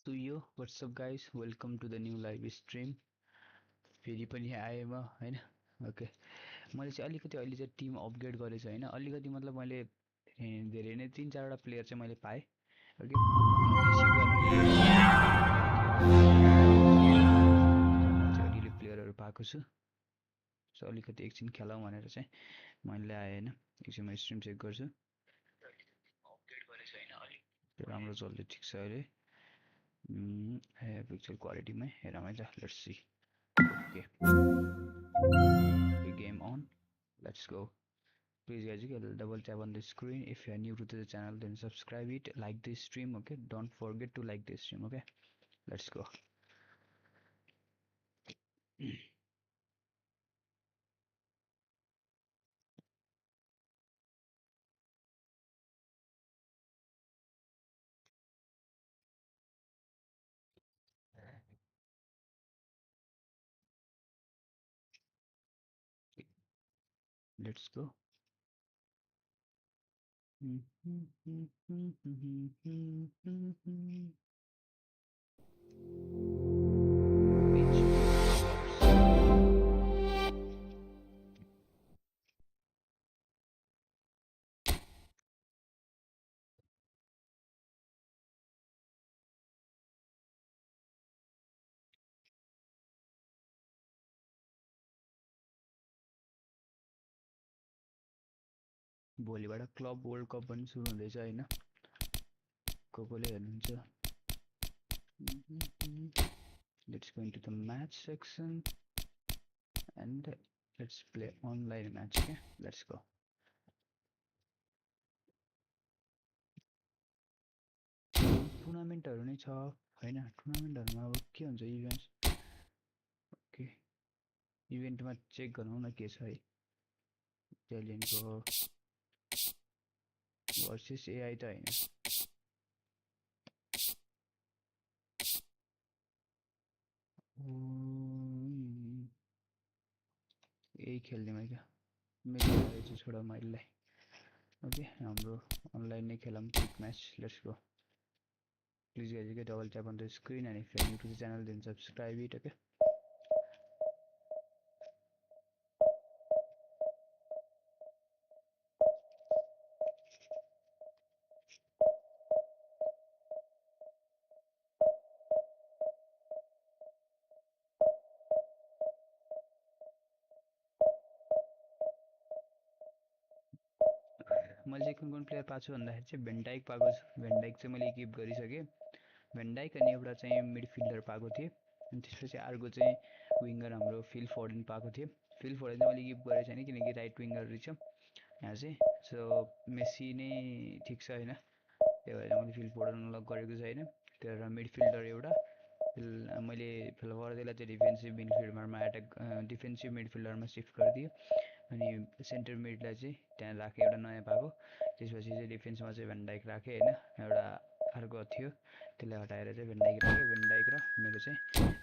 So yo, what's up guys? Welcome to the new live stream. फेरि पनि आएँ म हैन. ओके. मैले चाहिँ अलिकति अहिले चाहिँ टिम अपग्रेड गरेछु हैन. अलिकति मतलब मैले धेरै नै 3-4 वटा प्लेयर चाहिँ मैले पाएँ. ओके. म रिसिभ गर्नुको लागि अहिले प्लेयरहरु पाएको छु. सो अलिकति एकछिन खेलौँ भनेर चाहिँ मैले आएँ हैन. एकछिन म स्ट्रिम चेक गर्छु. अपग्रेड गरेछु हैन अलि. राम्रो चल्दै ठीक छ अहिले. Pixel quality में let's see. Okay, the game on. Let's go. Please guys, you can double tap on the screen. If you are new to the channel, then subscribe it, like this stream. Okay, don't forget to like this stream. Okay, let's go. Let's go. भोलिबाट club world cup पनि सुरु हुँदैछ हैन. कोले हेर्नुहुन्छ. Let's go into the match section and let's play online match. Okay, let's go. टुर्नामेन्टहरु नै छ हैन. टुर्नामेन्टहरुमा अब के हुन्छ इभेन्ट्स. ओके, इभेन्टमा चेक गरौँ न के छ है. इटालियनको भर्सेस एआई त हैन. यही खेल्दिमै क्या. मेरो चाहिँ छोडा माइललाई. ओके, हाम्रो अनलाइन नै खेलौँ quick match. Let's go. Please guys, you can double tap on the screen, and if you are new to the channel, then subscribe it. Okay. मैले चाहिँ कुन प्लेयर पाएको छु भन्दाखेरि चाहिँ भेन्डाइक पाएको छु. भेन्डाइक चाहिँ मैले इक्विप गरिसकेँ. भेन्डाइक अनि एउटा चाहिँ मिडफिल्डर पाएको थिएँ. अनि त्यसपछि अर्को चाहिँ विङ्गर हाम्रो फिल फोर्डन पाएको थिएँ. फिल फोर्डन चाहिँ मैले इक्विप गरेको छैन किनकि राइट विङ्गर रहेछ यहाँ चाहिँ. सो मेसी नै ठिक छ हैन. त्यही भएर मैले फिल फोर्डन अनलक गरेको छैन. त्यही भएर मिडफिल्डर एउटा मैले फिल फोर्डनलाई चाहिँ डिफेन्सिभ मिडफिल्डरमा सिफ्ट गरिदियो. अनि सेन्टर मिडलाई चाहिँ त्यहाँ राखेँ. एउटा नयाँ पाएको. त्यसपछि चाहिँ डिफेन्समा चाहिँ भेन्डाइक राखेँ हैन. एउटा अर्को थियो त्यसलाई हटाएर चाहिँ भेन्डाइक राखेँ. भेन्डाइक र मेरो चाहिँ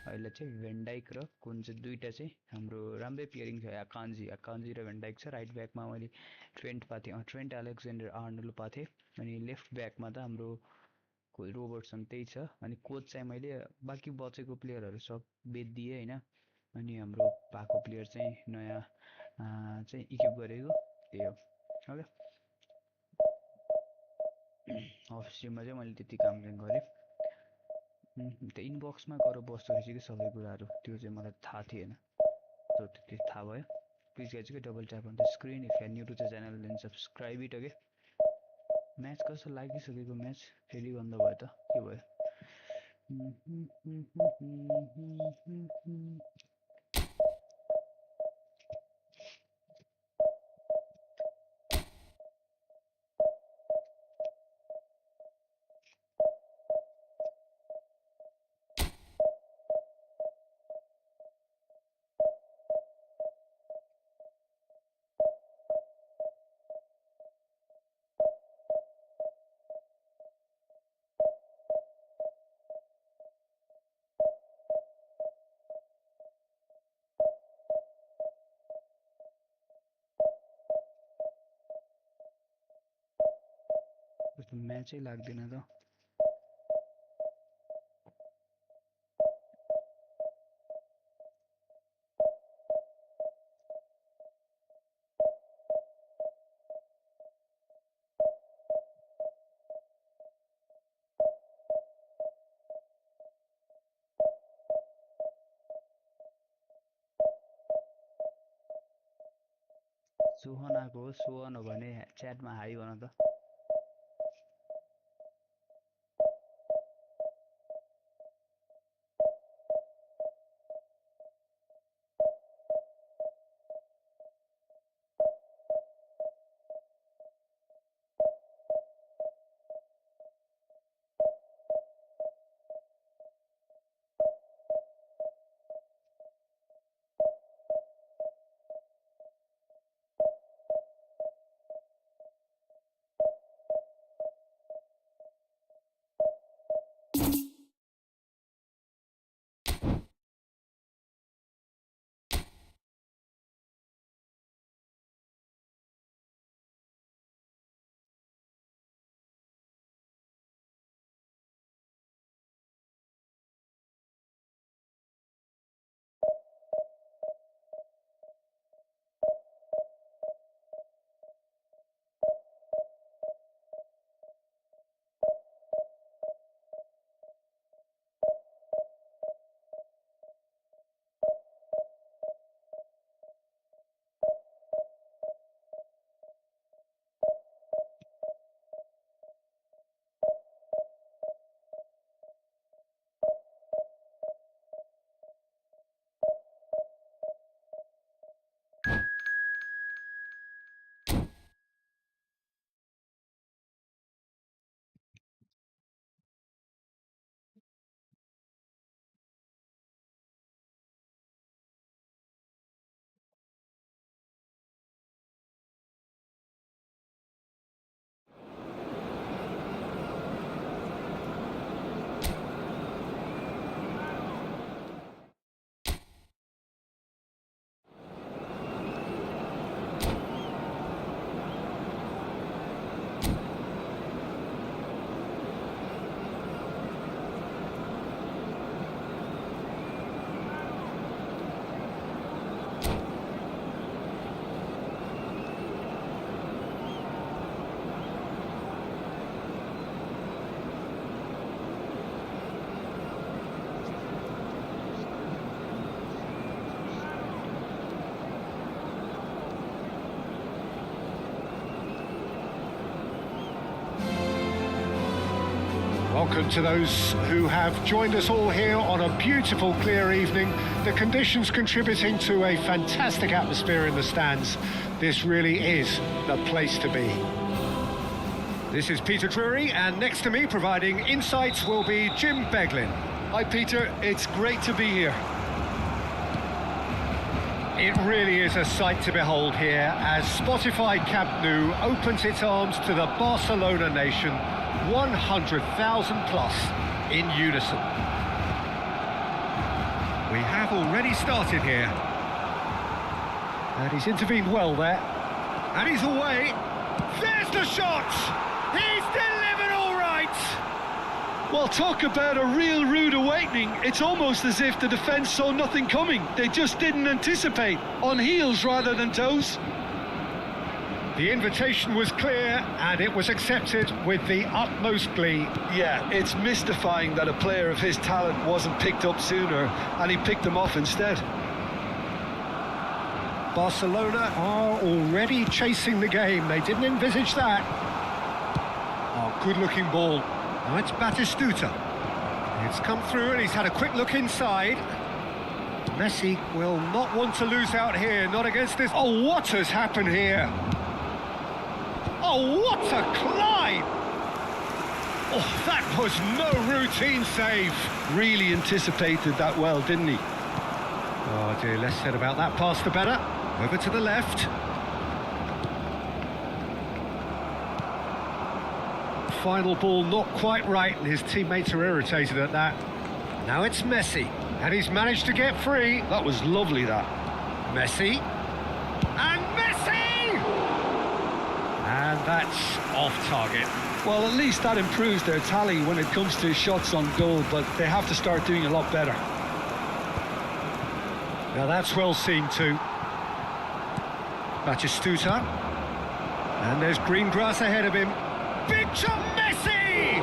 अहिले चाहिँ भेन्डाइक र कुन चाहिँ दुईटा चाहिँ हाम्रो राम्रै पेयरिङ छ. अकान्जी र भेन्डाइक छ. राइट ब्याकमा मैले ट्रेन्ट पाएको थिएँ. ट्रेन्ट अलेक्जेन्डर आर्नोल्ड पाएको थिएँ. अनि लेफ्ट ब्याकमा त हाम्रो रोबर्टसन त्यही छ. अनि कोच चाहिँ मैले बाँकी बचेको प्लेयरहरू सब बेचिदिएँ हैन. अनि हाम्रो पाएको प्लेयर चाहिँ नयाँ चाहिँ इक्विप गरेको त्यही हो. ओके, अफ स्ट्रिममा चाहिँ मैले त्यति काम चाहिँ गरेँ. त्यो इनबक्समा गएर बस्दो रहेछ कि सबै कुराहरू. त्यो चाहिँ मलाई थाहा थिएन. सो त्यति थाहा भयो. प्लिज गाइज चाहिँ double tap on the screen. If you are new to the channel then subscribe it. Okay, match कस्तो लागिसकेको. म्याच फेरि बन्द भयो त के भयो. म्याचै लाग्दैन त. सोहनाको हो, सोहन हो भने च्याटमा हाई भन त। Welcome to those who have joined us all here on a beautiful, clear evening. The conditions contributing to a fantastic atmosphere in the stands. This really is the place to be. This is Peter Drury, and next to me providing insights will be Jim Beglin. Hi Peter, it's great to be here. It really is a sight to behold here as Spotify Camp Nou opens its arms to the Barcelona nation, 100,000 plus in unison. We have already started here. And he's intervened well there. And he's away. There's the shot! He's delivered all right! Well, talk about a real rude awakening. It's almost as if the defence saw nothing coming. They just didn't anticipate. On heels rather than toes. The invitation was clear and it was accepted with the utmost glee. Yeah, it's mystifying that a player of his talent wasn't picked up sooner, and he picked them off instead. Barcelona are already chasing the game. They didn't envisage that. Oh, good-looking ball. Now it's Batistuta. It's come through and he's had a quick look inside. Messi will not want to lose out here, not against this. Oh, what has happened here? Oh, what a climb! Oh, that was no routine save. Really anticipated that well, didn't he? Oh dear, less said about that pass the better. Over to the left. Final ball not quite right, and his teammates are irritated at that. Now it's Messi, and he's managed to get free. That was lovely, that. Messi. And Messi! And that's off target. Well, at least that improves their tally when it comes to shots on goal, but they have to start doing a lot better. Now that's well seen too. Batistuta. And there's green grass ahead of him. Picture Messi!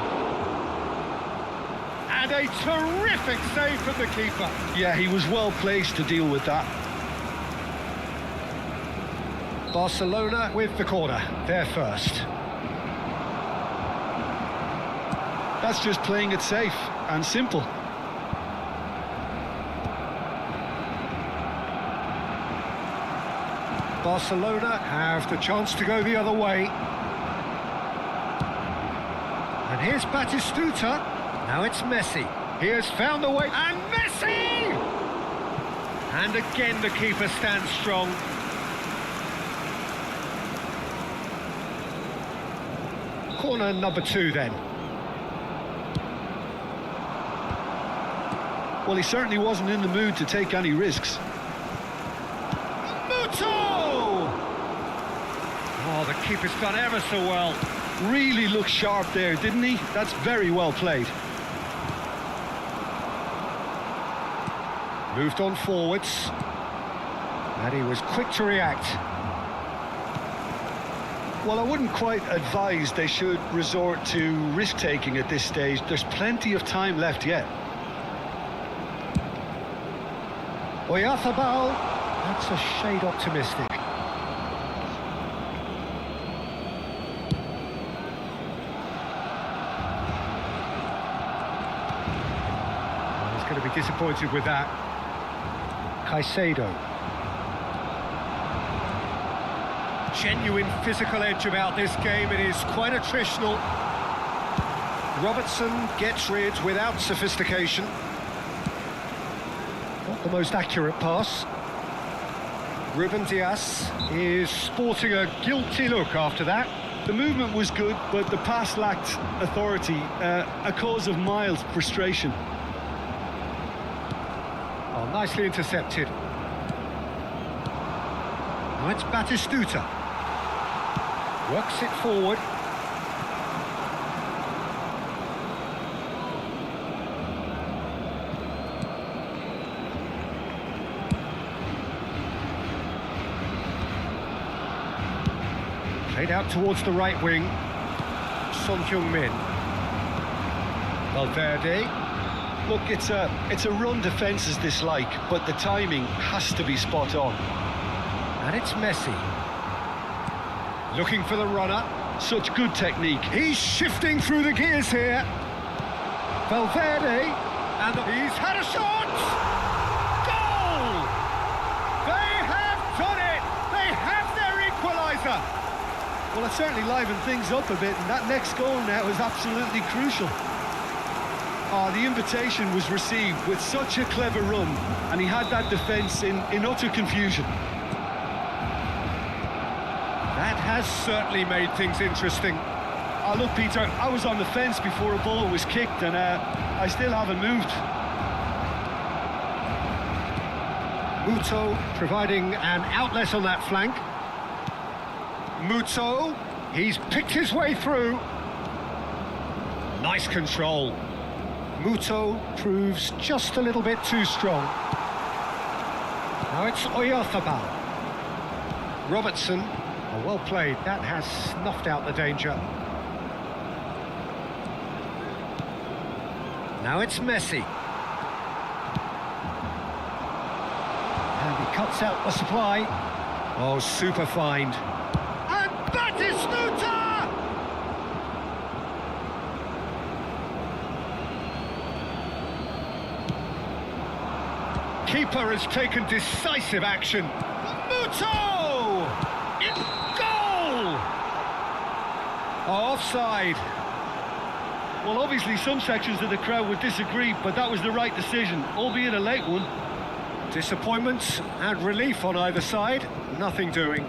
And a terrific save from the keeper. Yeah, he was well placed to deal with that. Barcelona with the corner, they're first. That's just playing it safe and simple. Barcelona have the chance to go the other way. And here's Batistuta. Now it's Messi. He has found the way. And Messi! And again the keeper stands strong. Corner number 2 then. Well, he certainly wasn't in the mood to take any risks. Oh, the keeper's done ever so well. Really looked sharp there, didn't he? That's very well played. Moved on forwards. And he was quick to react. Well, I wouldn't quite advise they should resort to risk-taking at this stage. There's plenty of time left yet. Oyarzabal, that's a shade optimistic. He's going to be disappointed with that. Caicedo. Genuine physical edge about this game. It is quite attritional. Robertson gets rid without sophistication. Not the most accurate pass. Ruben Dias is sporting a guilty look after that. The movement was good, but the pass lacked authority, a cause of mild frustration. Oh, nicely intercepted. Now it's Batistuta. Works it forward. Played out towards the right wing. Son Heung-min. Valverde. Look, it's a run defence is dislike, but the timing has to be spot on. And it's Messi. Looking for the runner. Such good technique. He's shifting through the gears here. Valverde. And he's had a shot! Goal! They have done it! They have their equaliser! Well, it certainly livened things up a bit, and that next goal now is absolutely crucial. Oh, the invitation was received with such a clever run, and he had that defence in utter confusion. That has certainly made things interesting. Oh, look, Peter, I was on the fence before a ball was kicked, and I still haven't moved. Muto providing an outlet on that flank. Muto, he's picked his way through. Nice control. Muto proves just a little bit too strong. Now it's Oyarzabal. Robertson, oh, well played. That has snuffed out the danger. Now it's Messi. And he cuts out the supply. Oh, super find. And Batistuta! Keeper has taken decisive action. Muto! In goal! Offside. Well, obviously some sections of the crowd would disagree, but that was the right decision, albeit a late one. Disappointment and relief on either side. Nothing doing.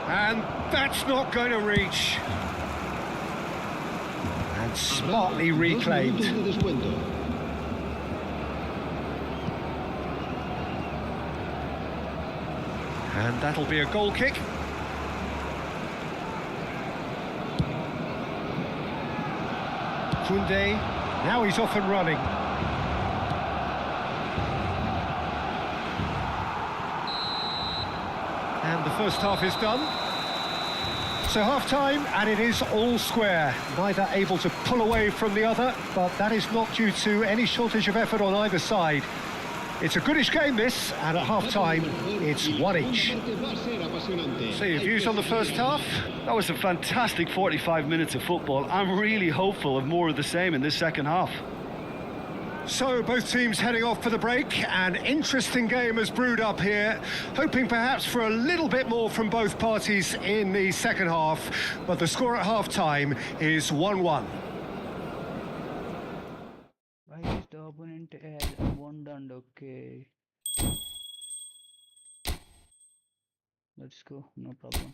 And that's not going to reach. And smartly reclaimed. And that'll be a goal kick. Koundé, now he's off and running. And the first half is done. So half-time, and it is all square. Neither able to pull away from the other, but that is not due to any shortage of effort on either side. It's a goodish game this, and at half-time, it's one each. So your views on the first half? That was a fantastic 45 minutes of football. I'm really hopeful of more of the same in this second half. So both teams heading off for the break. An interesting game has brewed up here, hoping perhaps for a little bit more from both parties in the second half, but the score at half-time is 1-1. Why is the opponent has one down? Okay, let's go. No problem.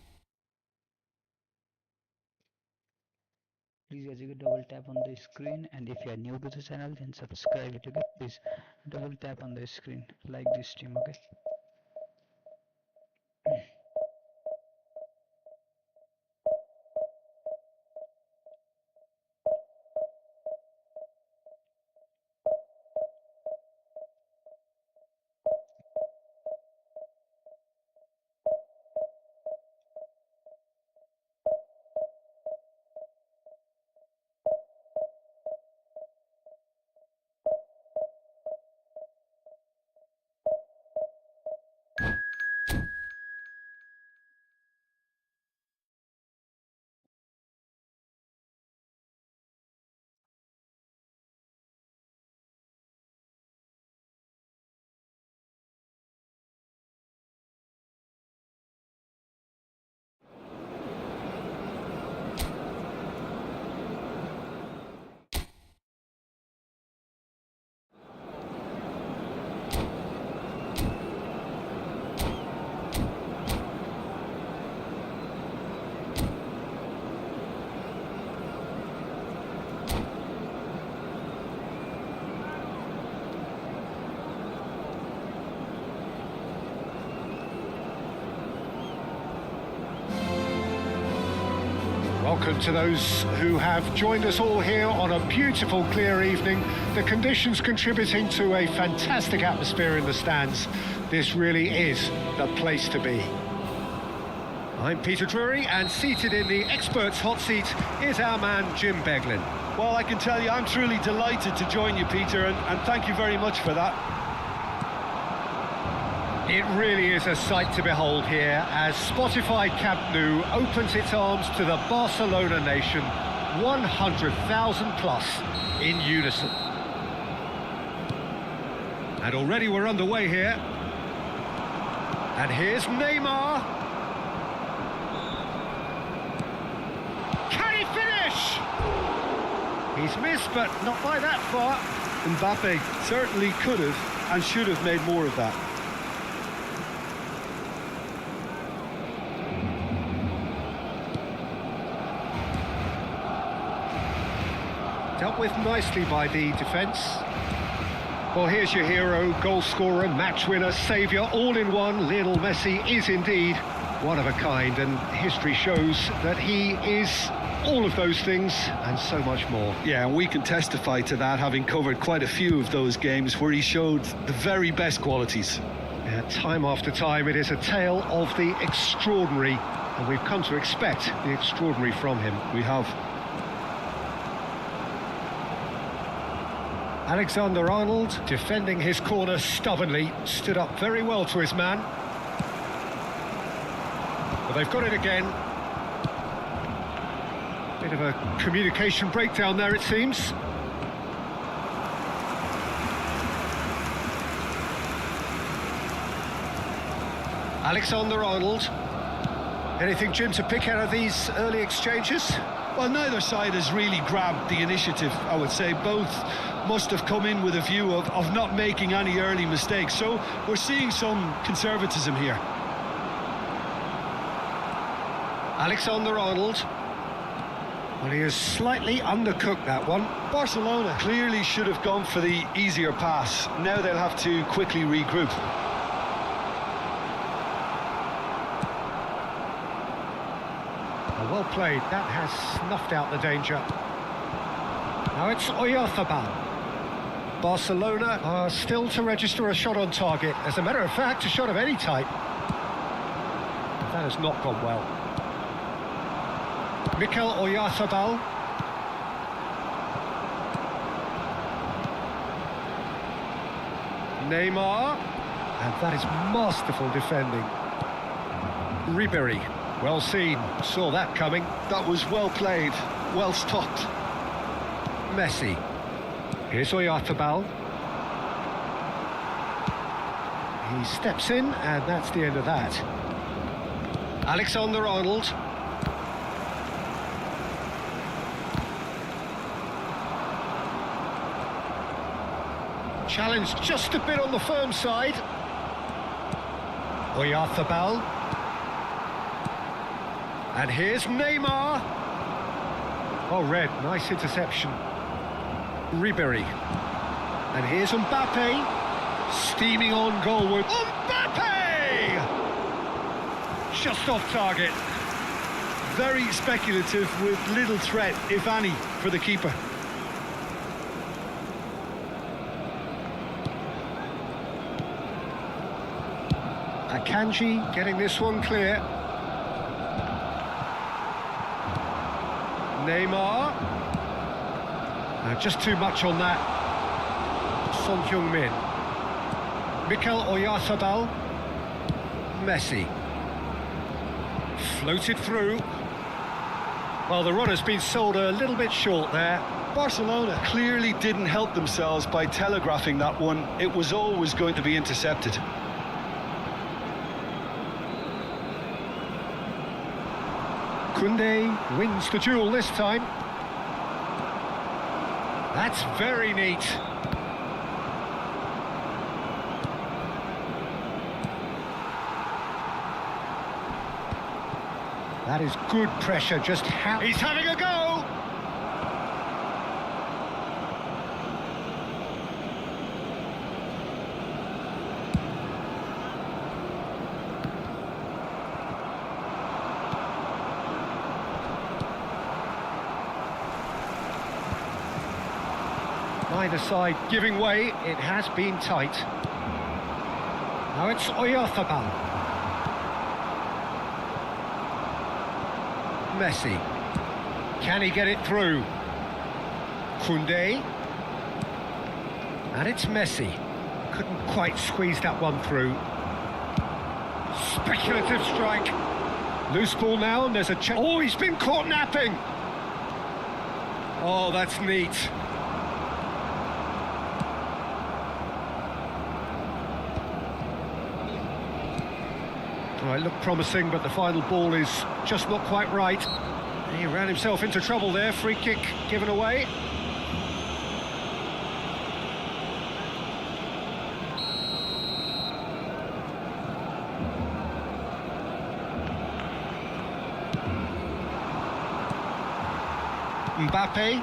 Please guys, you can double tap on the screen, and if you are new to the channel, then subscribe it. Okay, please double tap on the screen, like this stream. Okay. Welcome to those who have joined us all here on a beautiful, clear evening. The conditions contributing to a fantastic atmosphere in the stands. This really is the place to be. I'm Peter Drury, and seated in the experts' hot seat is our man Jim Beglin. Well, I can tell you, I'm truly delighted to join you, Peter, and thank you very much for that. It really is a sight to behold here as Spotify Camp Nou opens its arms to the Barcelona nation, 100,000 plus in unison. And already we're underway here. And here's Neymar. Can he finish? He's missed, but not by that far. Mbappe certainly could have and should have made more of that. Dealt with nicely by the defence. Well, here's your hero, goal scorer, match winner, saviour, all in one. Lionel Messi is indeed one of a kind, and history shows that he is all of those things and so much more. Yeah, and we can testify to that, having covered quite a few of those games where he showed the very best qualities. Yeah, time after time, it is a tale of the extraordinary, and we've come to expect the extraordinary from him. We have. Alexander-Arnold, defending his corner stubbornly, stood up very well to his man. But they've got it again. Bit of a communication breakdown there, it seems. Alexander-Arnold. Anything, Jim, to pick out of these early exchanges? Well, neither side has really grabbed the initiative, I would say. Both must have come in with a view of not making any early mistakes. So we're seeing some conservatism here. Alexander-Arnold. Well, he has slightly undercooked that one. Barcelona clearly should have gone for the easier pass. Now they'll have to quickly regroup. Well played. That has snuffed out the danger. Now it's Oyarzabal. Barcelona are still to register a shot on target. As a matter of fact, a shot of any type. That has not gone well. Mikel Oyarzabal. Neymar, and that is masterful defending. Ribery, well seen, saw that coming. That was well played, well stopped. Messi, here's Oyarzabal. He steps in, and that's the end of that. Alexander-Arnold. Challenge just a bit on the firm side. Oyarzabal. And here's Neymar. Oh, red, nice interception. Ribery. And here's Mbappe. Steaming on goalward. Mbappe! Just off target. Very speculative with little threat, if any, for the keeper. Akanji getting this one clear. Neymar. Just too much on that. Son Heung-min. Mikel Oyarzabal. Messi. Floated through. Well, the run has been sold a little bit short there. Barcelona clearly didn't help themselves by telegraphing that one. It was always going to be intercepted. Koundé wins the duel this time. That's very neat. That is good pressure, just how... He's having a go! Either side giving way, it has been tight. Now it's Oyarzabal. Messi. Can he get it through? Koundé. And it's Messi. Couldn't quite squeeze that one through. Speculative strike. Loose ball now, and there's a chance. Oh, he's been caught napping. Oh, that's neat. Well, it looked promising, but the final ball is just not quite right. He ran himself into trouble there. Free kick given away. Mbappe.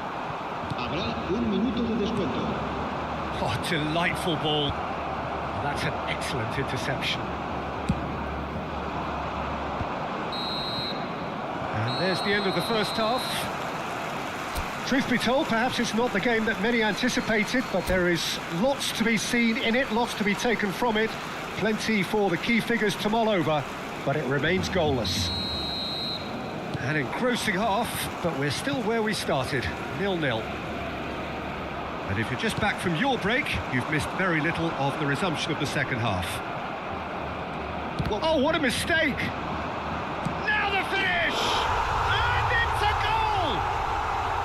Habrá un minuto de descuento. Oh, delightful ball. That's an excellent interception. And there's the end of the first half. Truth be told, perhaps it's not the game that many anticipated, but there is lots to be seen in it, lots to be taken from it. Plenty for the key figures to mull over, but it remains goalless. An engrossing half, but we're still where we started, 0-0. And if you're just back from your break, you've missed very little of the resumption of the second half. Well, oh, what a mistake! Now the finish! And it's a goal!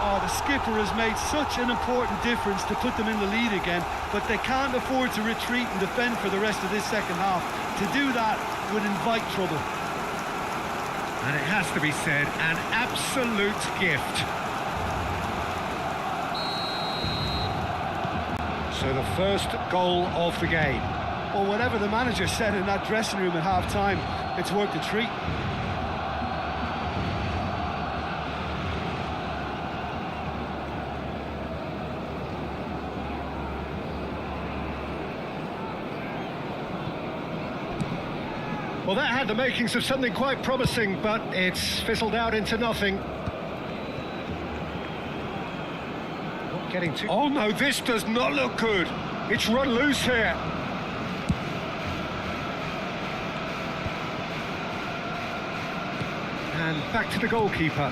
Oh, the skipper has made such an important difference to put them in the lead again, but they can't afford to retreat and defend for the rest of this second half. To do that would invite trouble. And it has to be said, an absolute gift. So the first goal of the game. Well, whatever the manager said in that dressing room at half-time, it's worth a treat. Well, that had the makings of something quite promising, but it's fizzled out into nothing. Not getting too... Oh no, this does not look good. It's run loose here. And back to the goalkeeper.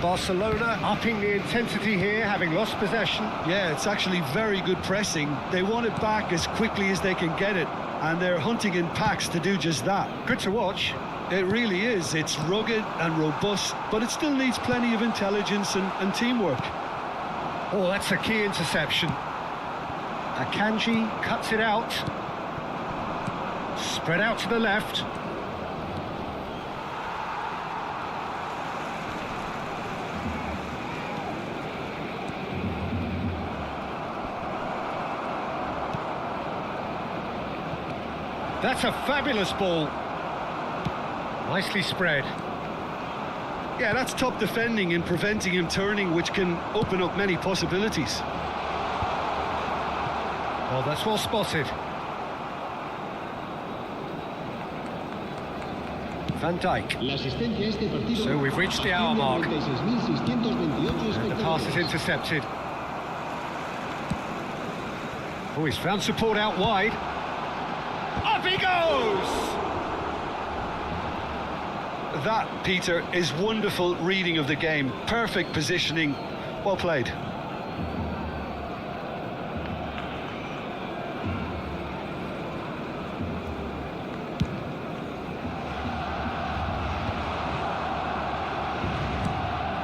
Barcelona upping the intensity here, having lost possession. Yeah, it's actually very good pressing. They want it back as quickly as they can get it, and they're hunting in packs to do just that. Good to watch. It really is. It's rugged and robust, but it still needs plenty of intelligence and teamwork. Oh, that's a key interception. Akanji cuts it out. Spread out to the left. That's a fabulous ball. Nicely spread. Yeah, that's top defending and preventing him turning, which can open up many possibilities. Well, that's well spotted. Van Dijk. So we've reached the hour mark. And the pass is intercepted. Oh, he's found support out wide. Up he goes! That, Peter, is wonderful reading of the game. Perfect positioning. Well played.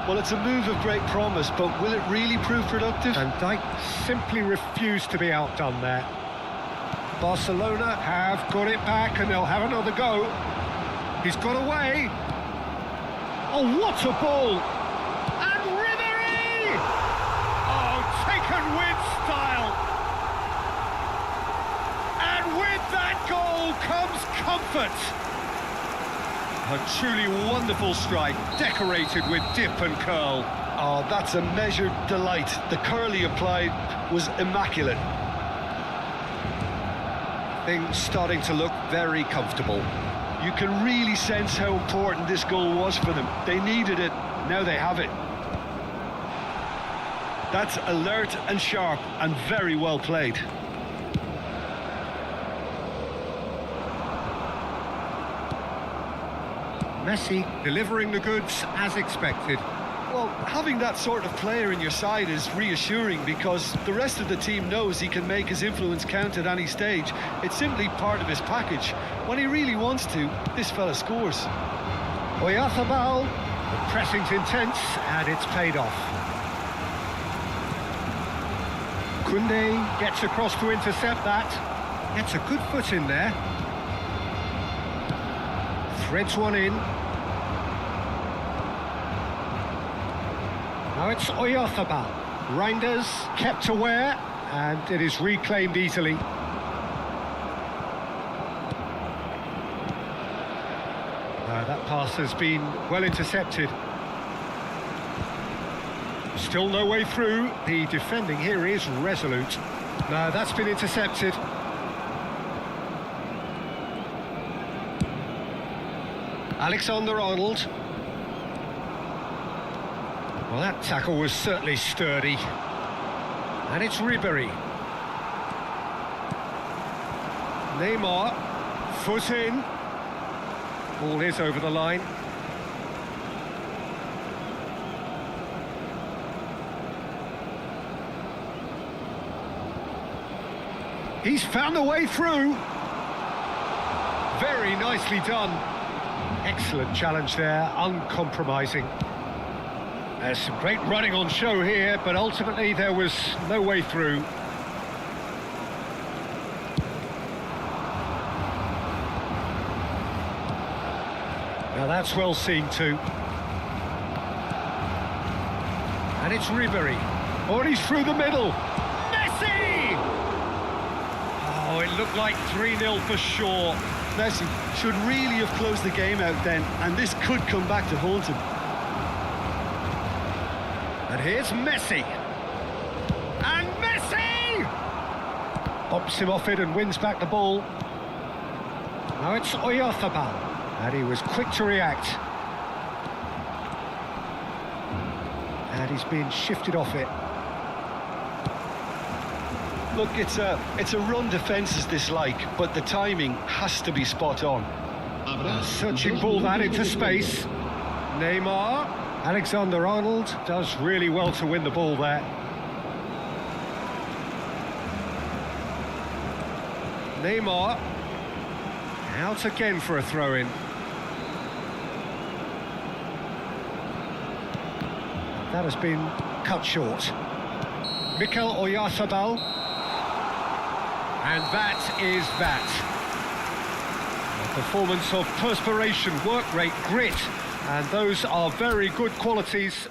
Well, it's a move of great promise, but will it really prove productive? Van Dijk simply refused to be outdone there. Barcelona have got it back and they'll have another go. He's got away. Oh, what a ball! And Ribery! Oh, taken with style. And with that goal comes comfort. A truly wonderful strike, decorated with dip and curl. Oh, that's a measured delight. The curl he applied was immaculate. Things starting to look very comfortable. You can really sense how important this goal was for them. They needed it, now they have it. That's alert and sharp and very well played. Messi delivering the goods as expected. Well, having that sort of player in your side is reassuring because the rest of the team knows he can make his influence count at any stage. It's simply part of his package. When he really wants to, this fella scores. Oyarzabal, the pressing's intense and it's paid off. Koundé gets across to intercept that. Gets a good foot in there. Threads one in. Now it's Oyarzabal. Reinders kept aware, and it is reclaimed easily. That pass has been well intercepted. Still no way through. The defending here is resolute. No, that's been intercepted. Alexander-Arnold. Well, that tackle was certainly sturdy. And it's Ribery. Neymar, foot in. Ball is over the line. He's found a way through. Very nicely done. Excellent challenge there, uncompromising. There's some great running on show here, but ultimately there was no way through. Now that's well seen too. And it's Ribery. Oh, and he's through the middle. Messi! Oh, it looked like 3-0 for sure. Messi should really have closed the game out then, and this could come back to haunt him. And here's Messi. And Messi! Bumps him off it and wins back the ball. Now it's Oyarzabal. And he was quick to react. And he's being shifted off it. Look, it's a run defence is dislike, but the timing has to be spot on. Searching ball that into space. Neymar. Alexander-Arnold does really well to win the ball there. Neymar. Out again for a throw-in. That has been cut short. Mikel Oyarzabal. And that is that. A performance of perspiration, work rate, grit, and those are very good qualities.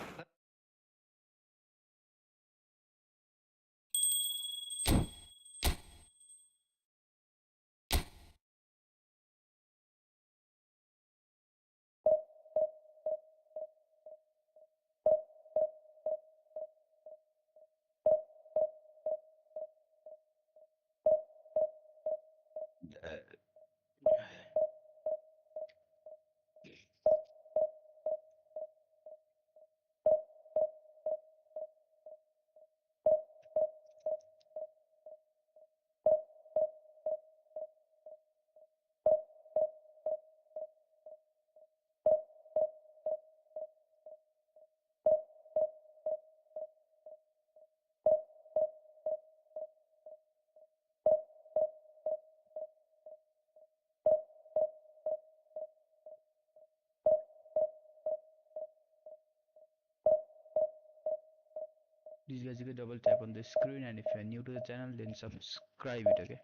Please basically double tap on the screen, and if you are new to the channel then subscribe it, okay?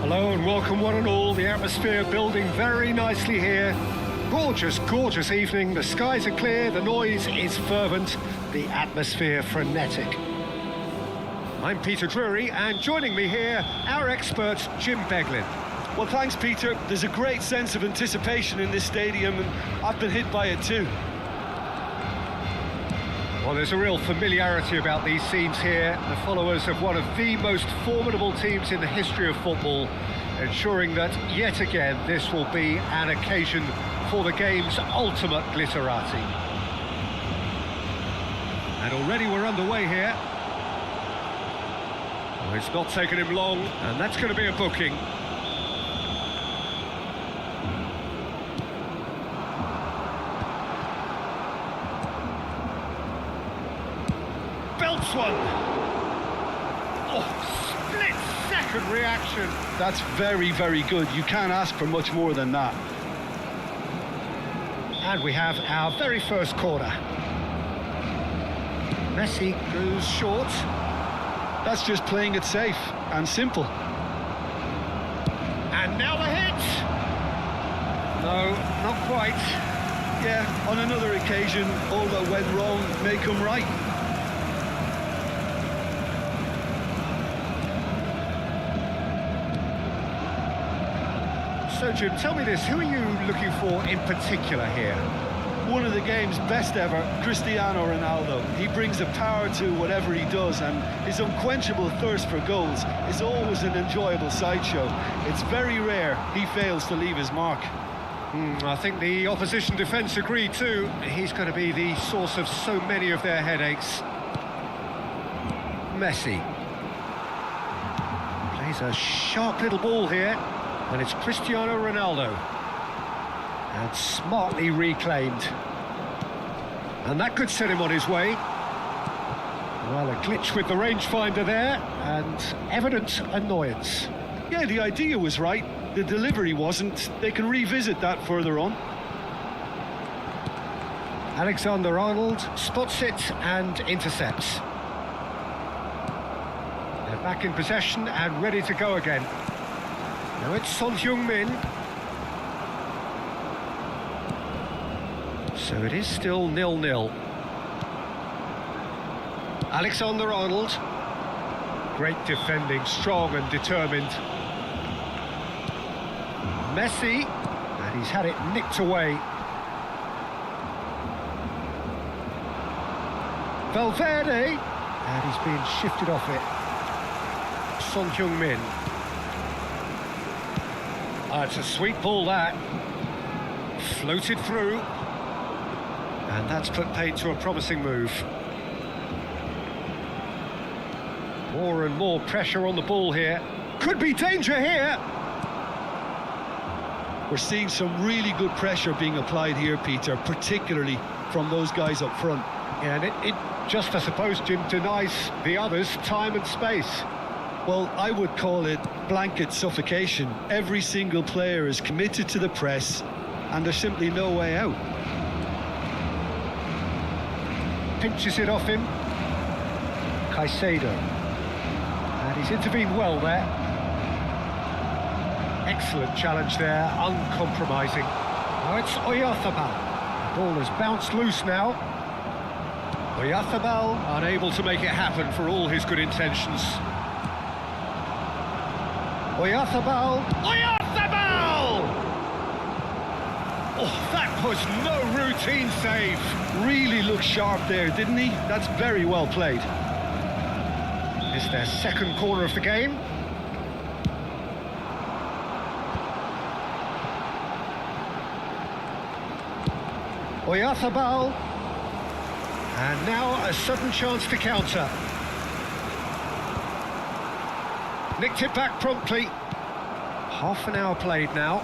Hello and welcome one and all. The atmosphere building very nicely here. Gorgeous, gorgeous evening. The skies are clear, the noise is fervent, the atmosphere frenetic. I'm Peter Drury, and joining me here, our expert Jim Beglin. Well, thanks, Peter. There's a great sense of anticipation in this stadium, and I've been hit by it too. Well, there's a real familiarity about these scenes here. The followers of one of the most formidable teams in the history of football, ensuring that, yet again, this will be an occasion for the game's ultimate glitterati. And already we're underway here. Oh, it's not taken him long, and that's going to be a booking. Belts one. Oh, split-second reaction. That's very, very good. You can't ask for much more than that. And we have our very first corner. Messi goes short. That's just playing it safe and simple. And now the hit. No, not quite. Yeah, on another occasion, all that went wrong may come right. So, Jim, tell me this, who are you looking for in particular here? one of the game's best ever, Cristiano Ronaldo. He brings a power to whatever he does, and his unquenchable thirst for goals is always an enjoyable sideshow. It's very rare he fails to leave his mark. I think the opposition defence agree too. He's going to be the source of so many of their headaches. Messi. Plays a sharp little ball here, and it's Cristiano Ronaldo. And smartly reclaimed. And that could set him on his way. Well, a glitch with the rangefinder there, and evident annoyance. Yeah, the idea was right, the delivery wasn't. They can revisit that further on. Alexander-Arnold spots it and intercepts. They're back in possession and ready to go again. Now it's Son Heung-min. So it is still 0-0. Alexander-Arnold. Great defending, strong and determined. Messi, and he's had it nicked away. Valverde, and he's being shifted off it. Son Heung-min. It's a sweet ball that. Floated through. And that's put paid to a promising move. More and more pressure on the ball here. Could be danger here. We're seeing some really good pressure being applied here, Peter, particularly from those guys up front. Yeah, and it just, I suppose, Jim, denies the others time and space. Well, I would call it blanket suffocation. Every single player is committed to the press, and there's simply no way out. Pinches it off him. Caicedo. And he's intervened well there. Excellent challenge there, uncompromising. Now it's Oyarzabal. The ball has bounced loose now. Oyarzabal unable to make it happen for all his good intentions. Oyarzabal. Oyarzabal! Oh, that was no routine save. Really looked sharp there, didn't he? That's very well played. It's their second corner of the game. Oyarzabal. And now a sudden chance to counter. Nicked it back promptly. Half an hour played now.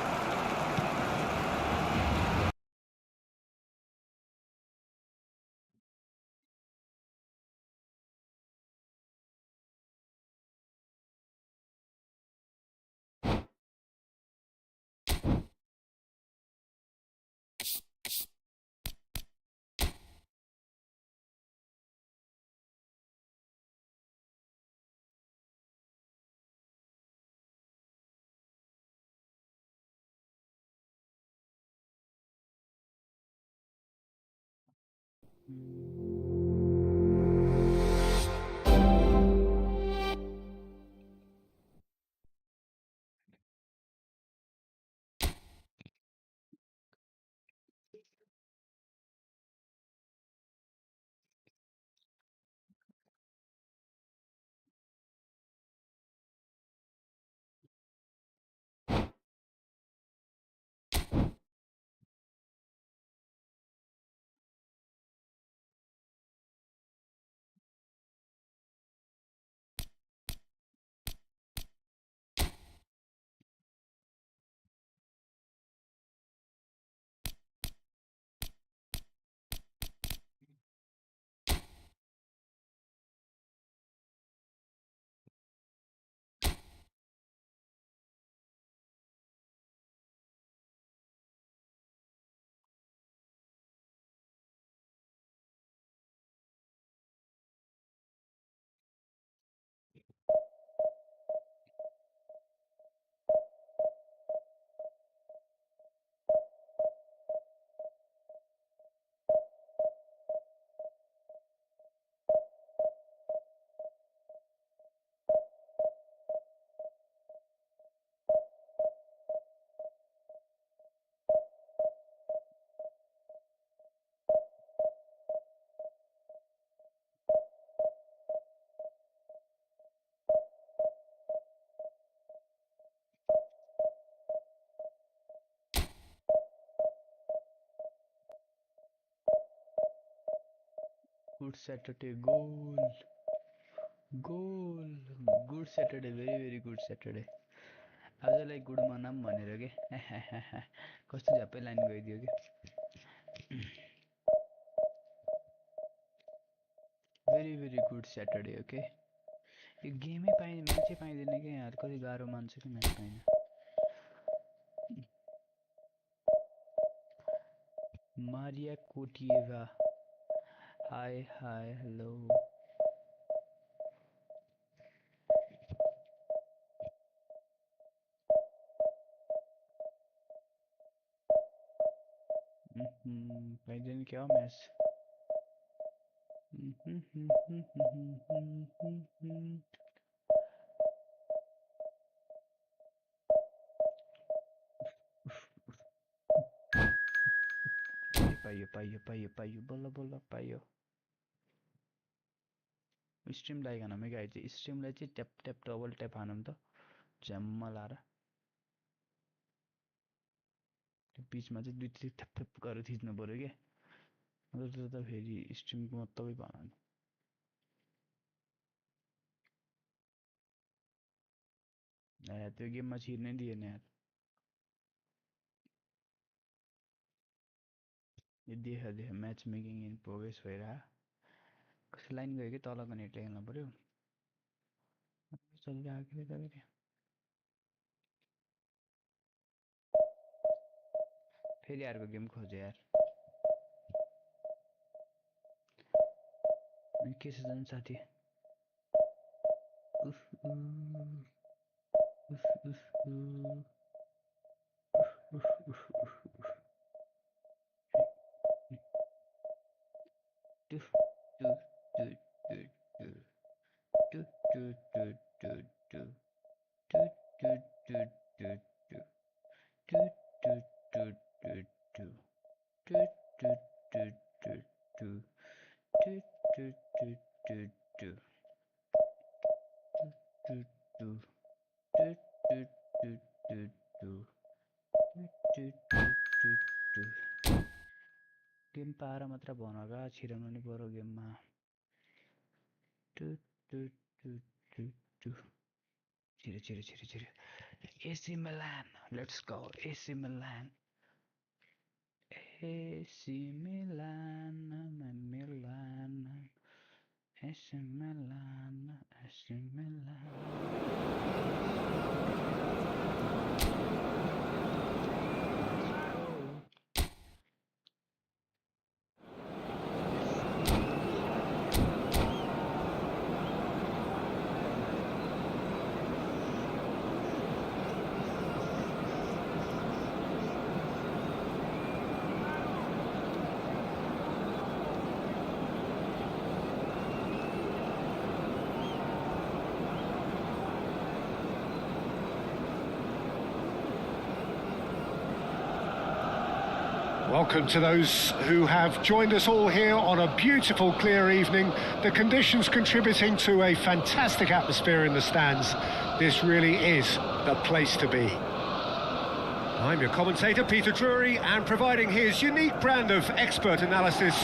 Good Saturday goal. Goal. Good Saturday. Very very good Saturday. आजलाई good मनाम भनेर के कस्तो झ्याप्पै line गइदियो के very very good Saturday okay यो गेमै पाइँदैन म्याचै पाइँदैन कि यार कति गाह्रो मान्छ कि म्याच पाइन Maria Kotieva hi hi hello पाइँदैन क्या म्याच पाइयो पाइयो पाइयो पाइयो बल्ल बल्ल पाइयो स्ट्रिम लगाइकन मैं गाइड चाहिँ स्ट्रिमलाई चाहिँ ट्याप ट्याप डबल ट्याप हानौँ त झ्याम्म लाएर बिचमा चाहिँ दुई तिन थ्याप थ्याप गरेर थिच्नु पर्यो क्या नत्र त फेरि स्ट्रिमको मतलबै भएन त्यो गेममा छिर्नै दिएन यार यो देख देख म्याच मेकिङ इन प्रोग्रेस भइरह कसै लाइन गयो कि तलको नेटले खेल्नु पर्यो चलिरहेको कि त फेरि अर्को गेम खोज्यो यार अनि के छ झन् साथी उफ उफ उफ उफ उफ उफ गेम पाएर मात्र भनका छिराउनु नि पर्यो गेममा छिरे छिरे छिरे छिरे AC Milan let's go AC Milan AC Milan Milan AC Milan AC Milan Welcome to those who have joined us all here on a beautiful, clear evening. The conditions contributing to a fantastic atmosphere in the stands. This really is the place to be. I'm your commentator, Peter Drury, and providing his unique brand of expert analysis,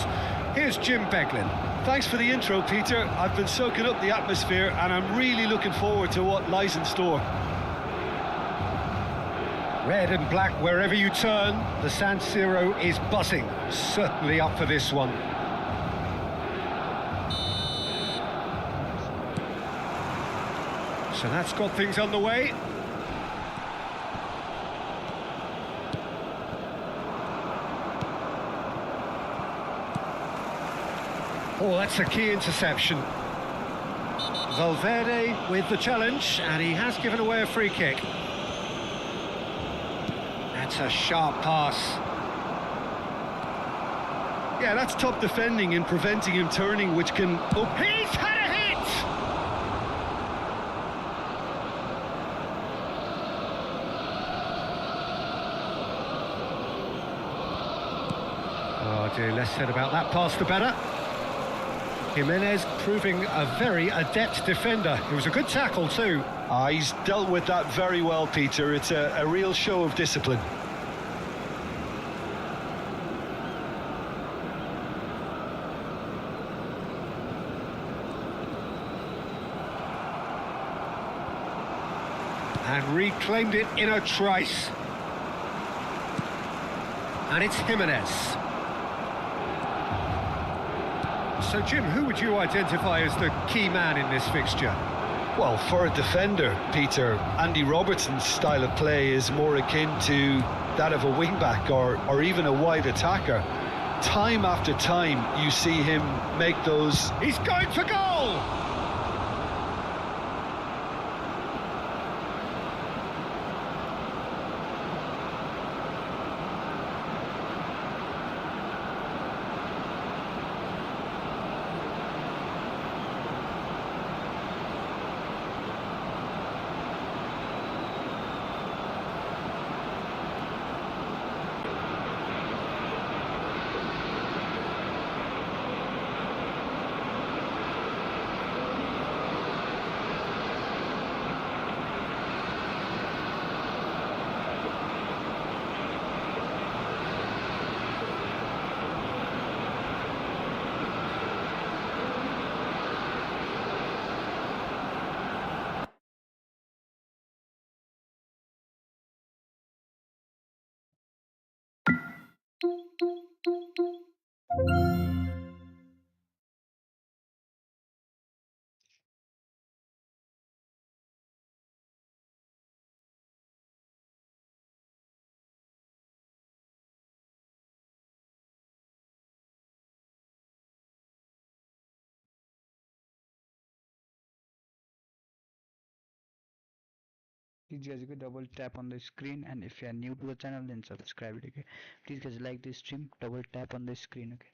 here's Jim Beglin. Thanks for the intro, Peter. I've been soaking up the atmosphere and I'm really looking forward to what lies in store. Red and black wherever you turn, the San Siro is buzzing. Certainly up for this one. So that's got things underway. Oh, that's a key interception. Valverde with the challenge, and he has given away a free kick. That's a sharp pass. Yeah, that's top defending and preventing him turning, which can... Oh, he's had a hit! Oh dear, less said about that pass the better. Jimenez proving a very adept defender. It was a good tackle too. he's dealt with that very well, Peter. It's a real show of discipline. and reclaimed it in a trice. And it's Jimenez. So, Jim, who would you identify as the key man in this fixture? Well, for a defender, Peter, Andy Robertson's style of play is more akin to that of a wing-back or even a wide attacker. Time after time, you see him make those... He's going for goal! Please guys, you double tap on the screen, and if you are new to the channel, then subscribe it. Okay, please guys, like this stream, double tap on the screen. Okay.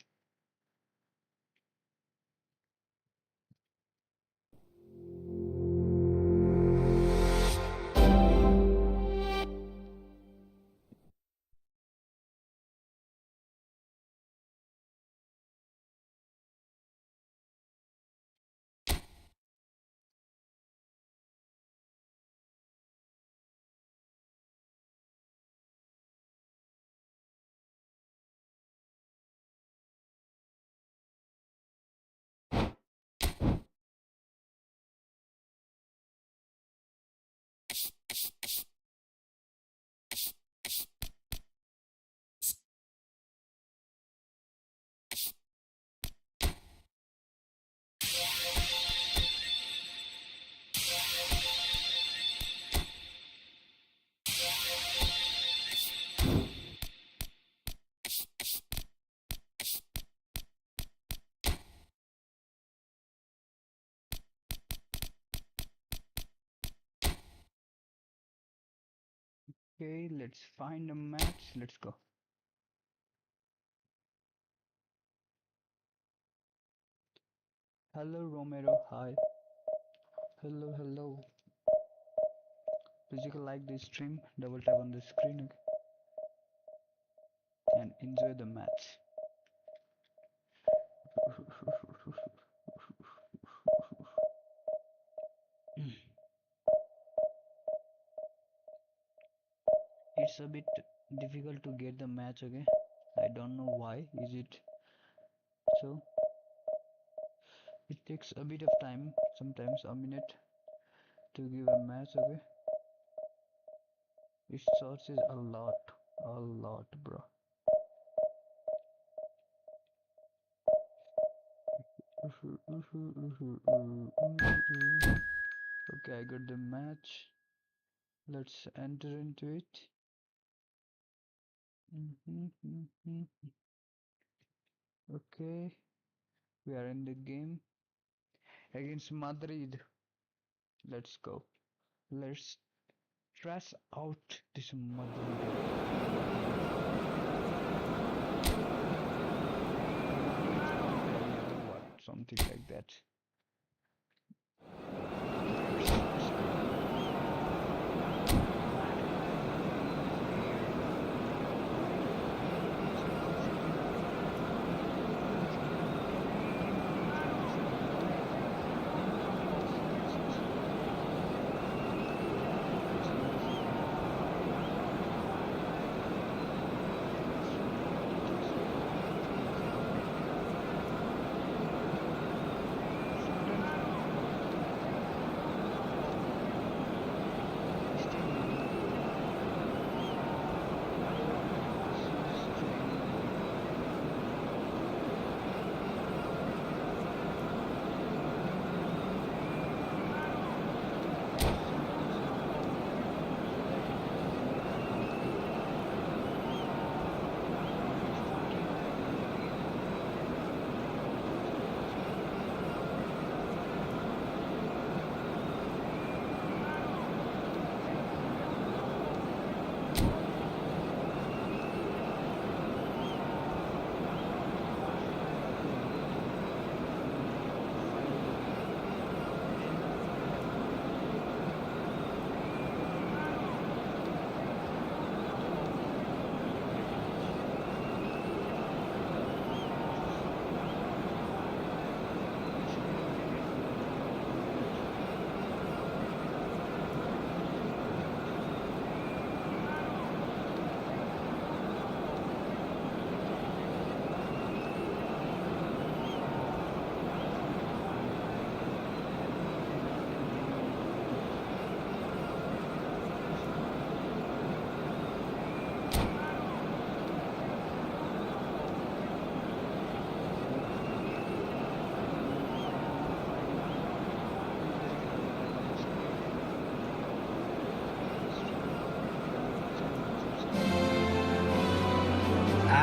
Okay, let's find a match. Let's go. Hello Romero, hi. Hello, hello. Please you can like this stream, double tap on the screen, okay, and enjoy the match. It's a bit difficult to get the match. Okay, I don't know why is it so. It takes a bit of time, sometimes a minute, to give a match. Okay, it searches a lot, bro. Okay, I got the match. Let's enter into it. Okay, we are in the game against Madrid. Let's go. Let's stress out this Madrid. What? Something like that.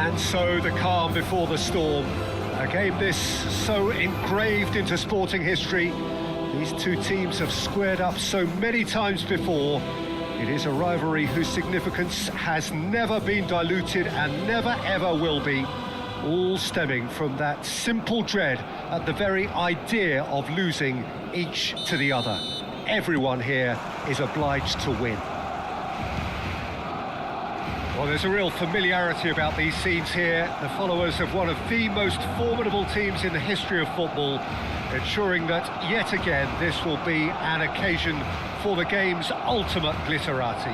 And so the calm before the storm. A game this so engraved into sporting history. These two teams have squared up so many times before. It is a rivalry whose significance has never been diluted and never ever will be. All stemming from that simple dread at the very idea of losing each to the other. Everyone here is obliged to win. Well, there's a real familiarity about these scenes here. The followers of one of the most formidable teams in the history of football, ensuring that yet again this will be an occasion for the game's ultimate glitterati.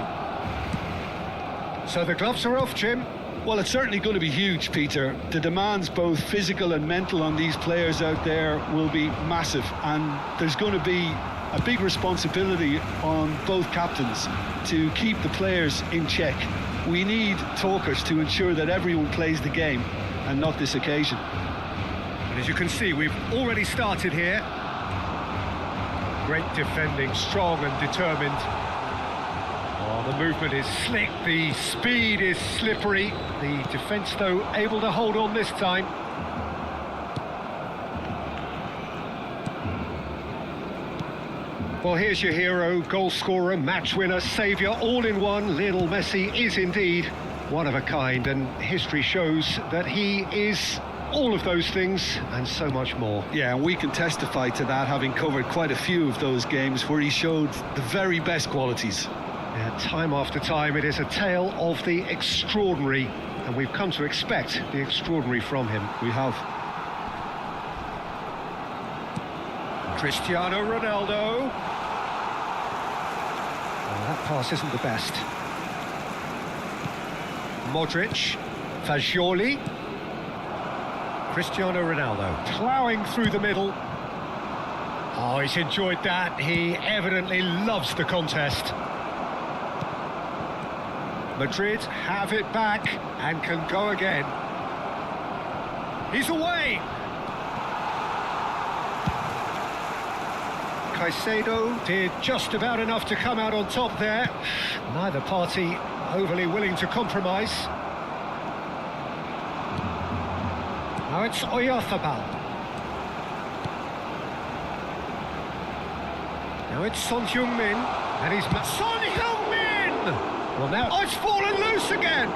So the gloves are off, Jim. Well, it's certainly going to be huge, Peter. The demands, both physical and mental, on these players out there will be massive, and there's going to be a big responsibility on both captains to keep the players in check. We need talkers to ensure that everyone plays the game and not this occasion. And as you can see, we've already started here. Great defending, strong and determined. Oh, the movement is slick, the speed is slippery. The defence, though, able to hold on this time. Well, here's your hero, goal scorer, match winner, saviour, all in one. Lionel Messi is indeed one of a kind, and history shows that he is all of those things and so much more. Yeah, and we can testify to that, having covered quite a few of those games where he showed the very best qualities. Yeah, time after time, it is a tale of the extraordinary, and we've come to expect the extraordinary from him. We have. Cristiano Ronaldo. Oh, that pass isn't the best. Modric. Fagioli. Cristiano Ronaldo ploughing through the middle. Oh, he's enjoyed that. He evidently loves the contest. Madrid have it back and can go again. He's away. Caicedo did just about enough to come out on top there. Neither party overly willing to compromise. Now it's Oyarzabal. Now it's Son Heung-min, and he's Son Heung-min. Well, now it's fallen loose again.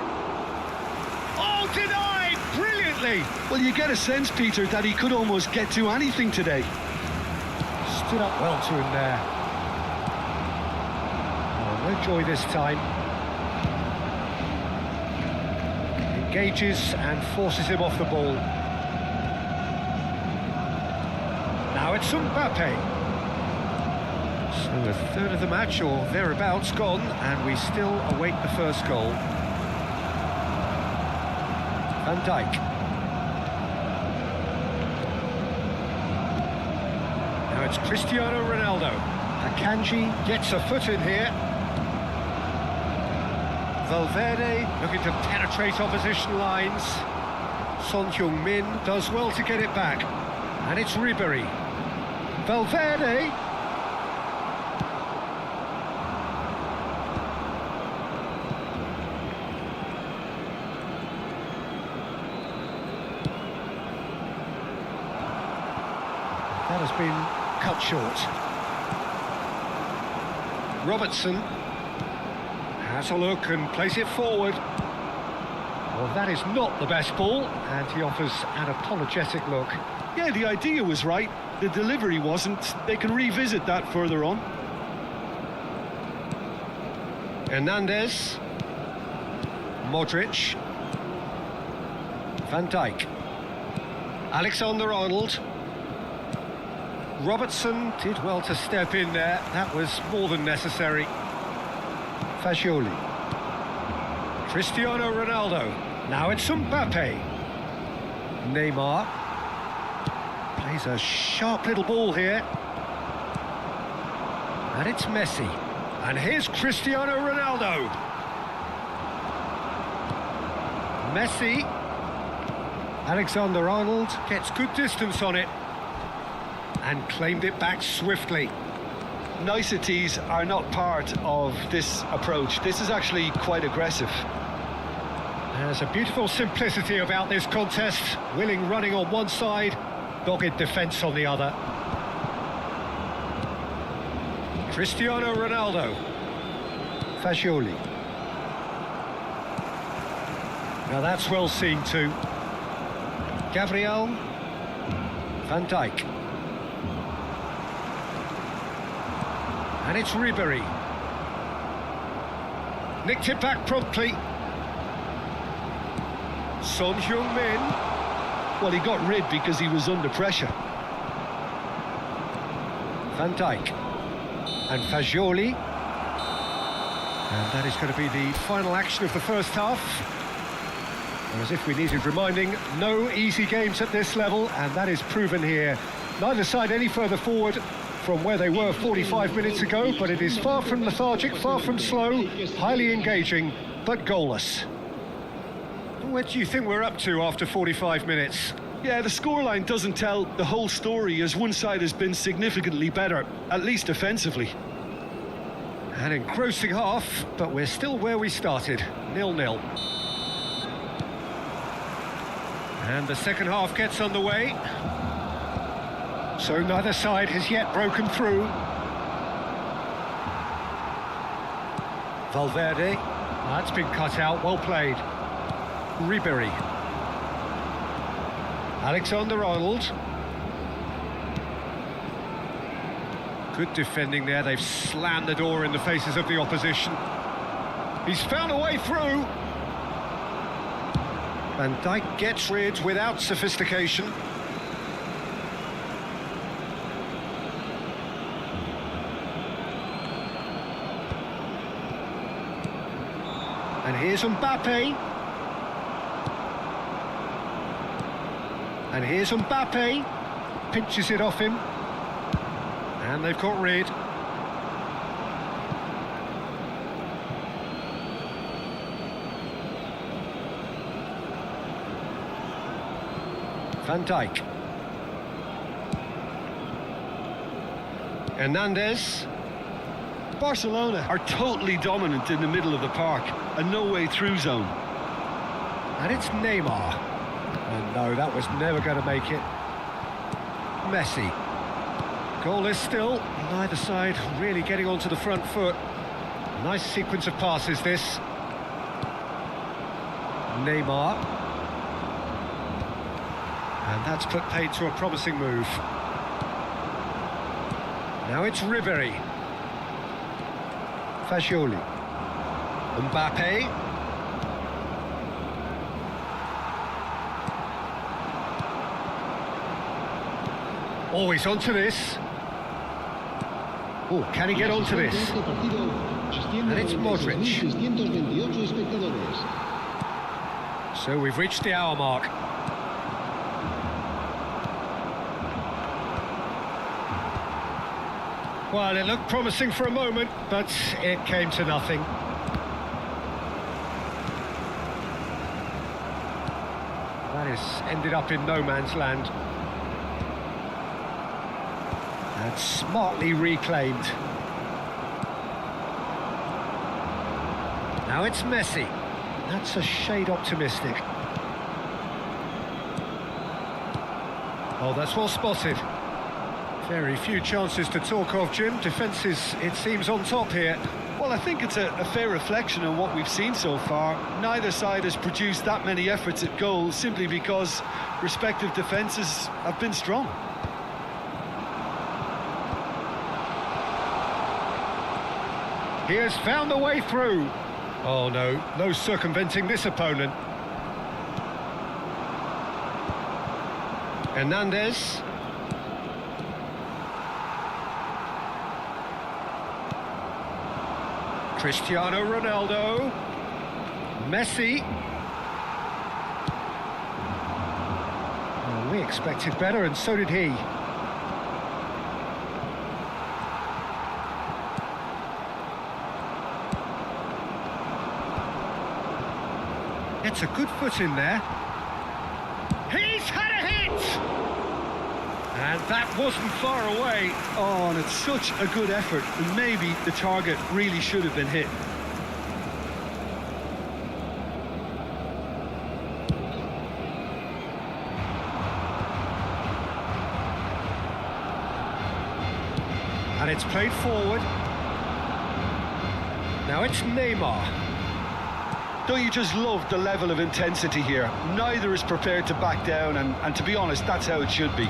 Oh, denied brilliantly. Well, you get a sense, Peter, that he could almost get to anything today. Stood up well to him there. Oh, no joy this time. Engages and forces him off the ball. Now it's Mbappe. So a third of the match or thereabouts gone, and we still await the first goal. Van Dijk. Now it's Cristiano Ronaldo. Akanji gets a foot in here. Valverde looking to penetrate opposition lines. Son Heung-min does well to get it back. And it's Ribéry. Valverde. That has been cut short. Robertson has a look and plays it forward. Well, that is not the best ball, and he offers an apologetic look. Yeah, the idea was right. The delivery wasn't. They can revisit that further on. Hernandez. Modric. Van Dijk. Alexander-Arnold. Robertson did well to step in there. That was more than necessary. Fagioli. Cristiano Ronaldo. Now it's Mbappe. Neymar. Plays a sharp little ball here. And it's Messi. And here's Cristiano Ronaldo. Messi. Alexander-Arnold gets good distance on it. And claimed it back swiftly. Niceties are not part of this approach. This is actually quite aggressive. There's a beautiful simplicity about this contest. Willing running on one side, dogged defence on the other. Cristiano Ronaldo. Fagioli. Now that's well seen too. Gabriel. Van Dijk. And it's Ribery. Nicked it back promptly. Son Heung-min. Well, he got rid because he was under pressure. Van Dijk. And Fagioli. And that is going to be the final action of the first half. And as if we needed reminding, no easy games at this level, and that is proven here. Neither side any further forward from where they were 45 minutes ago, but it is far from lethargic, far from slow, highly engaging, but goalless. Where do you think we're up to after 45 minutes? Yeah, the scoreline doesn't tell the whole story, as one side has been significantly better, at least offensively. An engrossing half, but we're still where we started, 0-0. And the second half gets underway. So neither side has yet broken through. Valverde, that's been cut out, well played. Ribery. Alexander-Arnold. Good defending there, they've slammed the door in the faces of the opposition. He's found a way through. Van Dijk gets rid without sophistication. And here's Mbappe. And here's Mbappe. Pinches it off him. And they've got rid. Van Dijk. Hernandez. Barcelona are totally dominant in the middle of the park, a no-way-through zone. And it's Neymar. And no, that was never going to make it. Messi. Goalless still, neither side really getting onto the front foot. Nice sequence of passes this. Neymar. And that's put paid to a promising move. Now it's Ribery. Fagioli. Mbappe. Always onto this. Oh, can he get onto this? And it's Modric. So we've reached the hour mark. Well, it looked promising for a moment, but it came to nothing. That has ended up in no man's land. And smartly reclaimed. Now it's Messi. That's a shade optimistic. Oh, that's well spotted. Very few chances to talk of, Jim. Defence is, it seems, on top here. Well, I think it's a fair reflection on what we've seen so far. Neither side has produced that many efforts at goal simply because respective defences have been strong. He has found a way through. Oh no, no circumventing this opponent. Hernandez. Cristiano Ronaldo. Messi. Well, we expected better, and so did he. Gets a good foot in there. He's had a hit! And that wasn't far away. Oh, and it's such a good effort, and maybe the target really should have been hit. And it's played forward. Now it's Neymar. Don't you just love the level of intensity here? Neither is prepared to back down, and to be honest, that's how it should be.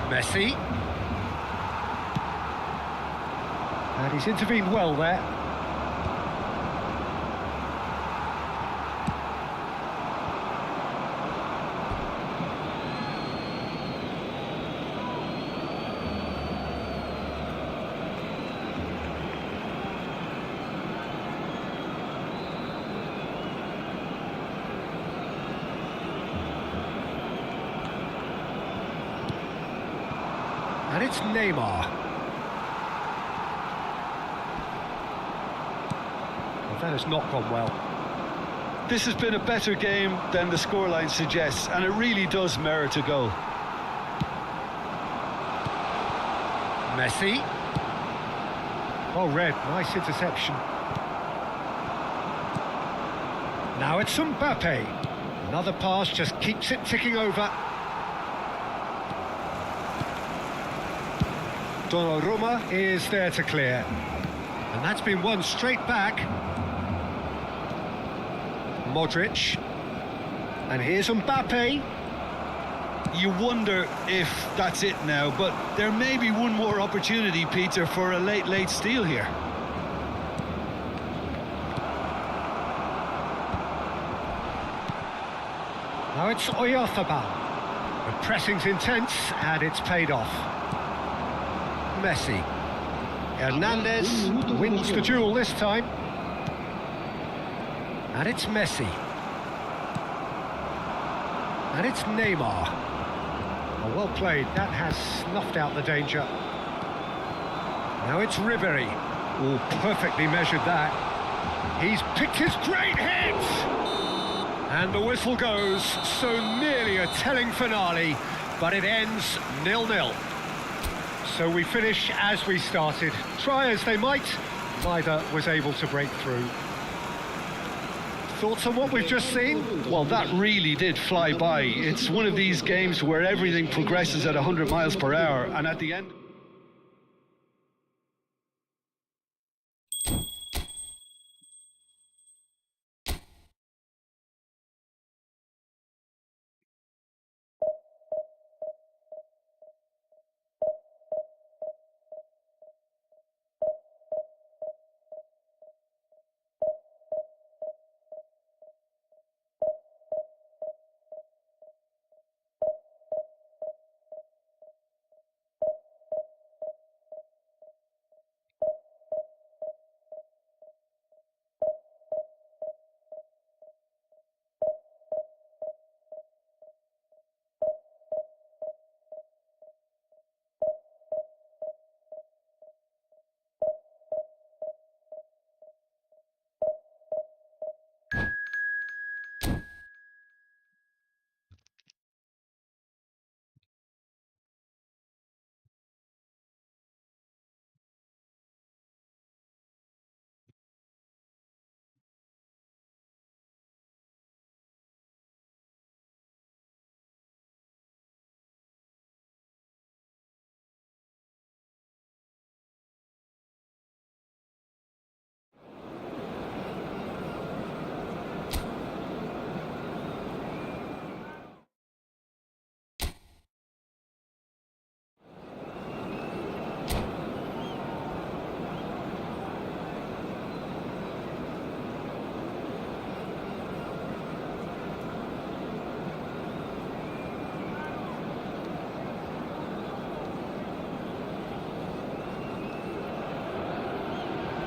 Messi. And he's intervened well there. And it's Neymar. Well, that has not gone well. This has been a better game than the scoreline suggests, and it really does merit a goal. Messi. Well read, nice interception. Now it's Mbappe. Another pass just keeps it ticking over. Donnarumma is there to clear. And that's been won straight back. Modric. And here's Mbappe. You wonder if that's it now, but there may be one more opportunity, Peter, for a late steal here. Now it's Oyarzabal. The pressing's intense and it's paid off. Messi. Hernandez wins the duel this time. And it's Messi. And it's Neymar. Oh, well played, that has snuffed out the danger. Now it's Ribery. Oh, perfectly measured that. He's picked his great hit! And the whistle goes, so nearly a telling finale, but it ends 0-0. So we finish as we started. Try as they might, neither was able to break through. Thoughts on what we've just seen? Well, that really did fly by. It's one of these games where everything progresses at 100 miles per hour, and at the end...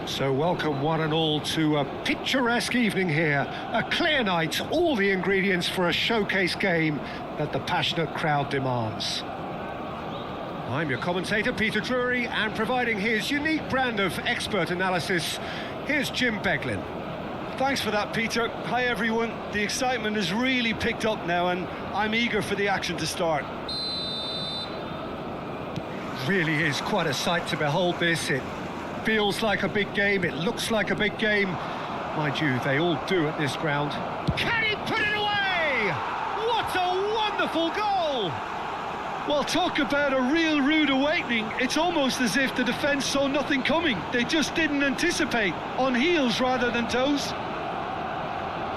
So welcome one and all to a picturesque evening here. A clear night, all the ingredients for a showcase game that the passionate crowd demands. I'm your commentator, Peter Drury, and providing his unique brand of expert analysis, here's Jim Beglin. Thanks for that, Peter. Hi, everyone. The excitement has really picked up now, and I'm eager for the action to start. Really is quite a sight to behold this. It feels like a big game, it looks like a big game. Mind you, they all do at this ground. Can he put it away? What a wonderful goal! Well, talk about a real rude awakening. It's almost as if the defence saw nothing coming. They just didn't anticipate, on heels rather than toes.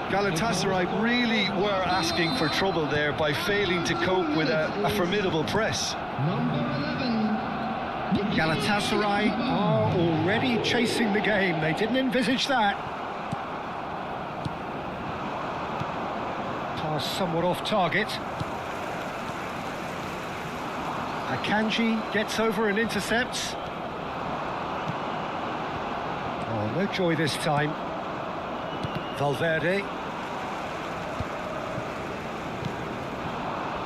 Galatasaray really were asking for trouble there by failing to cope with a formidable press. Number 11. Galatasaray are already chasing the game. They didn't envisage that. Pass somewhat off target. Akanji gets over and intercepts. Oh, no joy this time. Valverde.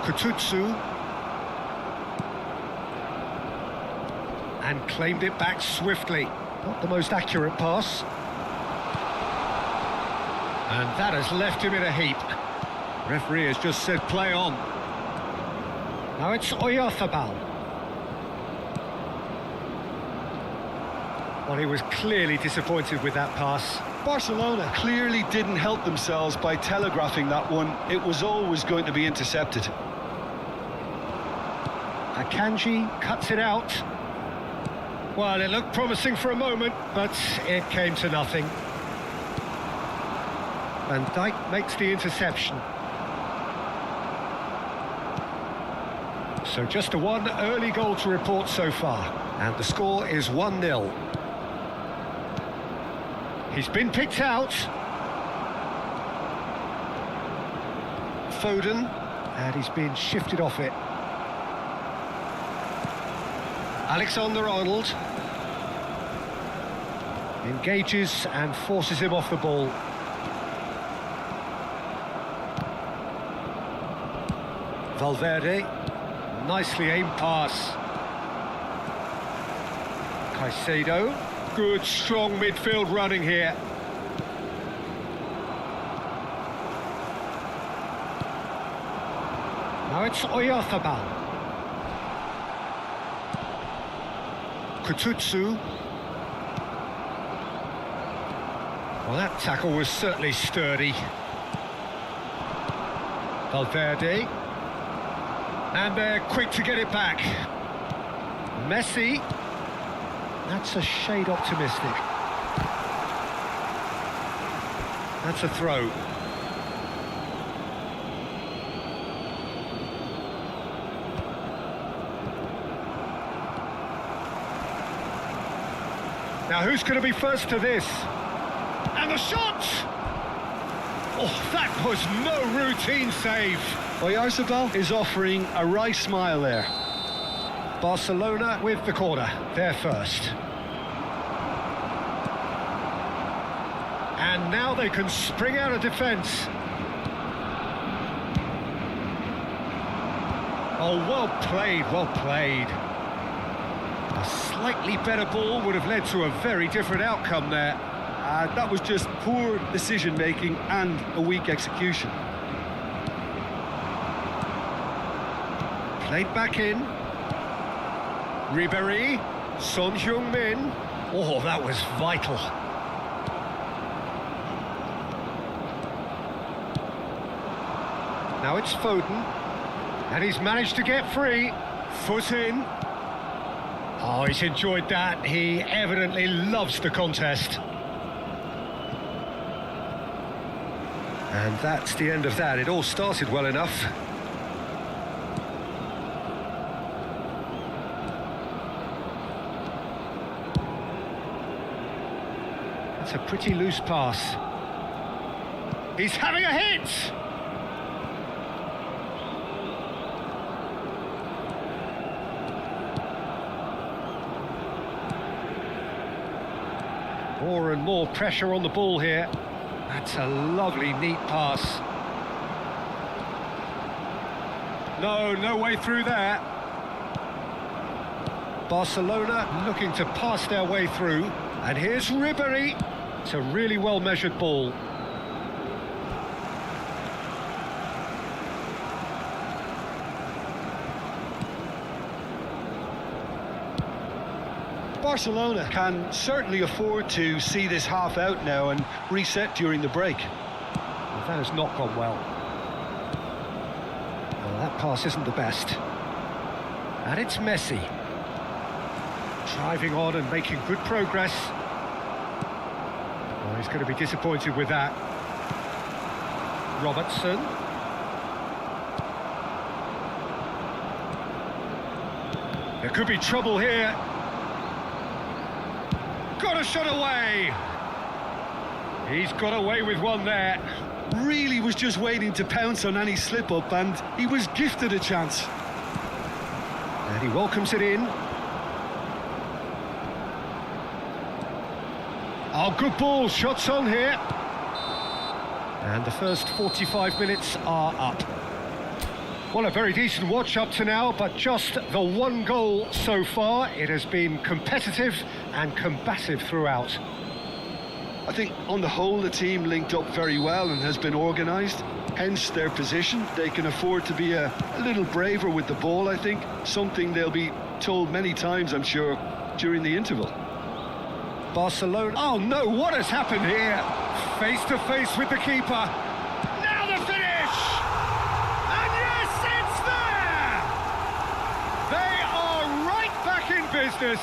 Kututsu. And claimed it back swiftly. Not the most accurate pass. And that has left him in a heap. Referee has just said play on. Now it's Oyarzabal. Well, he was clearly disappointed with that pass. Barcelona clearly didn't help themselves by telegraphing that one. It was always going to be intercepted. Akanji cuts it out. Well, it looked promising for a moment, but it came to nothing. Van Dijk makes the interception. So just a one early goal to report so far. And the score is 1-0. He's been picked out. Foden. And he's been shifted off it. Alexander-Arnold. Engages and forces him off the ball. Valverde. Nicely aimed pass. Caicedo. Good, strong midfield running here. Now it's Oyarzabal. Kututsu. Well, that tackle was certainly sturdy. Valverde. And they're quick to get it back. Messi. That's a shade optimistic. That's a throw. Now who's going to be first to this? And the shot! Oh, that was no routine save. Oyarzabal is offering a wry smile there. Barcelona with the corner, they're first. And now they can spring out of defence. Oh, well played, well played. A slightly better ball would have led to a very different outcome there. That was just poor decision-making and a weak execution. Played back in. Ribéry, Son Heung-min. Oh, that was vital. Now it's Foden. And he's managed to get free. Foot in. Oh, he's enjoyed that. He evidently loves the contest. And that's the end of that. It all started well enough. That's a pretty loose pass. He's having a hit! More and more pressure on the ball here. That's a lovely, neat pass. No way through there. Barcelona looking to pass their way through. And here's Ribéry. It's a really well-measured ball. Barcelona can certainly afford to see this half out now and reset during the break. Well, that has not gone well. Well, that pass isn't the best. And it's Messi. Driving on and making good progress. Oh, he's going to be disappointed with that. Robertson. There could be trouble here. Got a shot away. He's got away with one there. Really was just waiting to pounce on any slip-up, and he was gifted a chance. And he welcomes it in. Oh, good ball, shots on here. And the first 45 minutes are up. Well, a very decent watch up to now, but just the one goal so far. It has been competitive and combative throughout. I think on the whole the team linked up very well and has been organised, hence their position. They can afford to be a little braver with the ball, I think, something they'll be told many times, I'm sure, during the interval. Barcelona. Oh no, what has happened here? Face to face with the keeper. Now the finish! And yes, it's there! They are right back in business.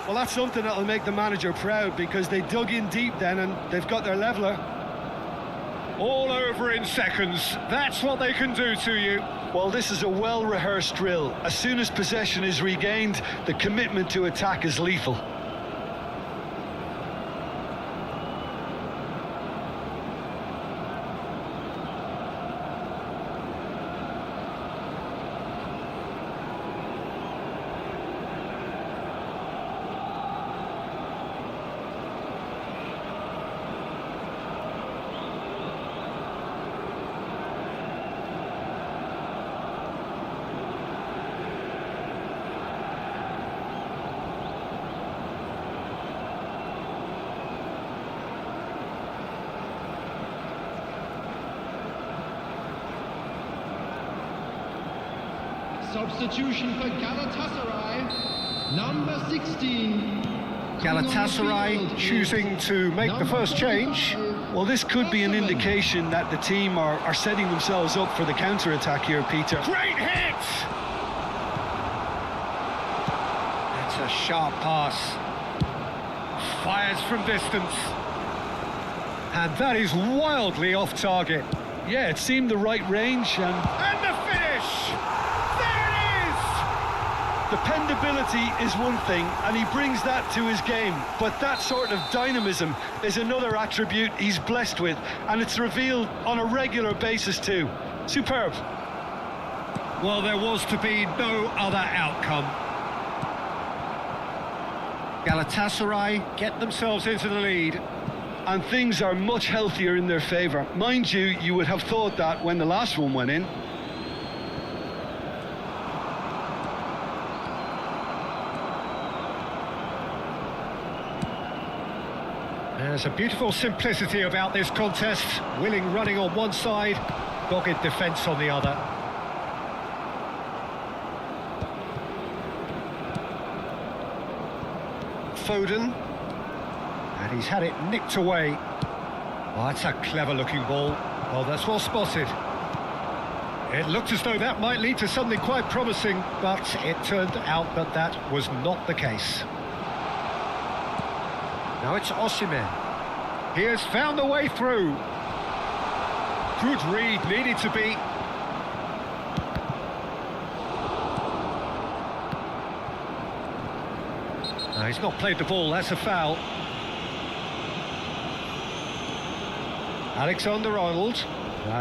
Well, that's something that'll make the manager proud, because they dug in deep then and they've got their leveller. All over in seconds. That's what they can do to you. Well, this is a well-rehearsed drill. As soon as possession is regained, the commitment to attack is lethal. Substitution for Galatasaray, number 16. Galatasaray choosing to make the first change. Well, this could be an indication that the team are setting themselves up for the counter-attack here, Peter. Great hit! That's a sharp pass. Fires from distance. And that is wildly off target. Yeah, it seemed the right range and the finish! dependability is one thing, and he brings that to his game, but that sort of dynamism is another attribute he's blessed with, and it's revealed on a regular basis too. Superb. Well, there was to be no other outcome. Galatasaray get themselves into the lead. And things are much healthier in their favour. Mind you, you would have thought that when the last one went in. There's a beautiful simplicity about this contest. Willing running on one side, dogged defence on the other. Foden. And he's had it nicked away. Oh, that's a clever-looking ball. Oh, that's well spotted. It looked as though that might lead to something quite promising, but it turned out that that was not the case. Now it's Osimhen. He has found a way through. Good read, needed to be. No, he's not played the ball, that's a foul. Alexander-Arnold.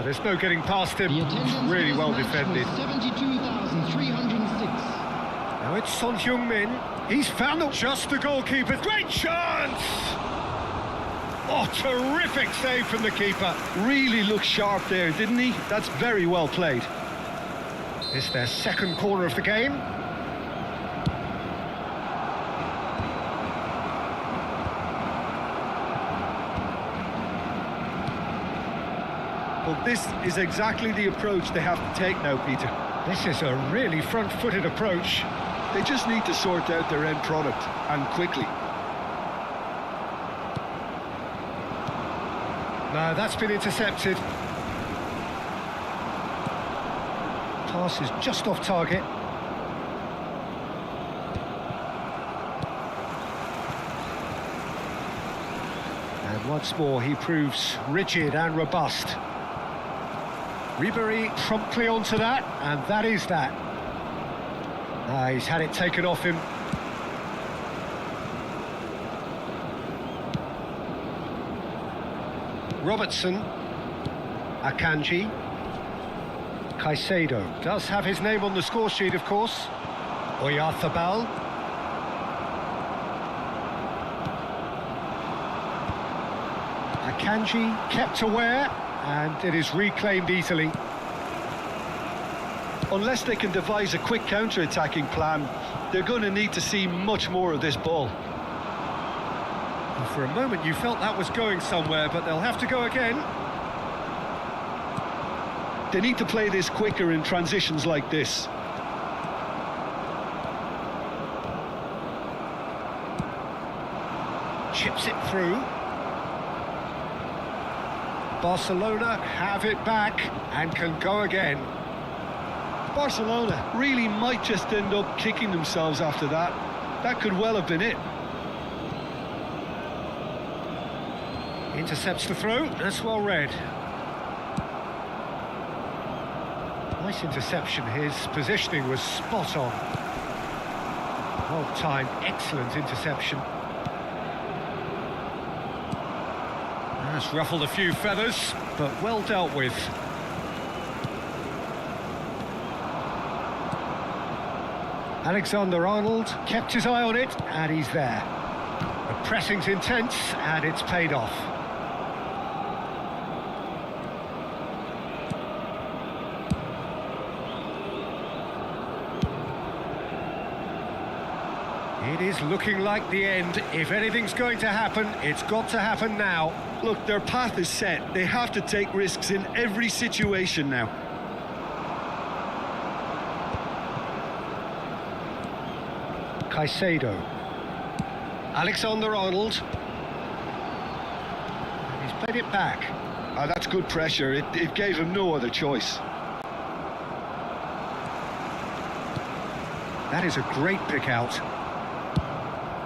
There's no getting past him. It's really well defended. 72,306. Now it's Son Heung-min. He's found just the goalkeeper. Great chance! Oh, terrific save from the keeper. Really looked sharp there, didn't he? That's very well played. It's their second corner of the game. Well, this is exactly the approach they have to take now, Peter. This is a really front-footed approach. They just need to sort out their end product, and quickly. No, that's been intercepted. Pass is just off target. Once more, he proves rigid and robust. Ribéry promptly onto that, and that is that. He's had it taken off him. Robertson. Akanji. Caicedo does have his name on the score sheet, of course. Oyarzabal. Akanji kept aware, and it is reclaimed easily. Unless they can devise a quick counter-attacking plan, they're going to need to see much more of this ball. And for a moment you felt that was going somewhere, but they'll have to go again. They need to play this quicker in transitions like this. Chips it through. Barcelona have it back and can go again. Barcelona really might just end up kicking themselves after that. That could well have been it. Intercepts the throw, that's well read. Nice interception, his positioning was spot on. Well timed, excellent interception. That's ruffled a few feathers, but well dealt with. Alexander-Arnold kept his eye on it, and he's there. The pressing's intense, and it's paid off. It is looking like the end. If anything's going to happen, it's got to happen now. Look, their path is set. They have to take risks in every situation now. Caicedo. Alexander-Arnold. He's played it back. That's good pressure. It gave him no other choice. That is a great pick out.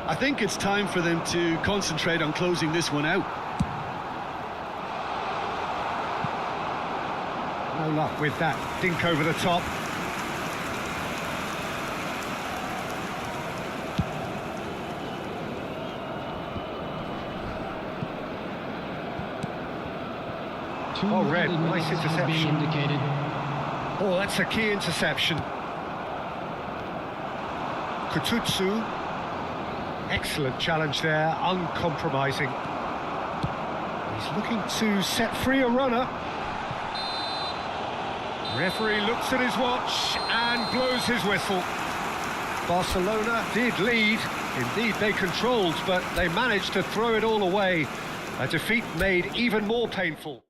I think it's time for them to concentrate on closing this one out. No luck with that dink over the top. Oh, red, nice interception. Oh, that's a key interception. Kututsu. Excellent challenge there, uncompromising. He's looking to set free a runner. Referee looks at his watch and blows his whistle. Barcelona did lead. Indeed, they controlled, but they managed to throw it all away. A defeat made even more painful.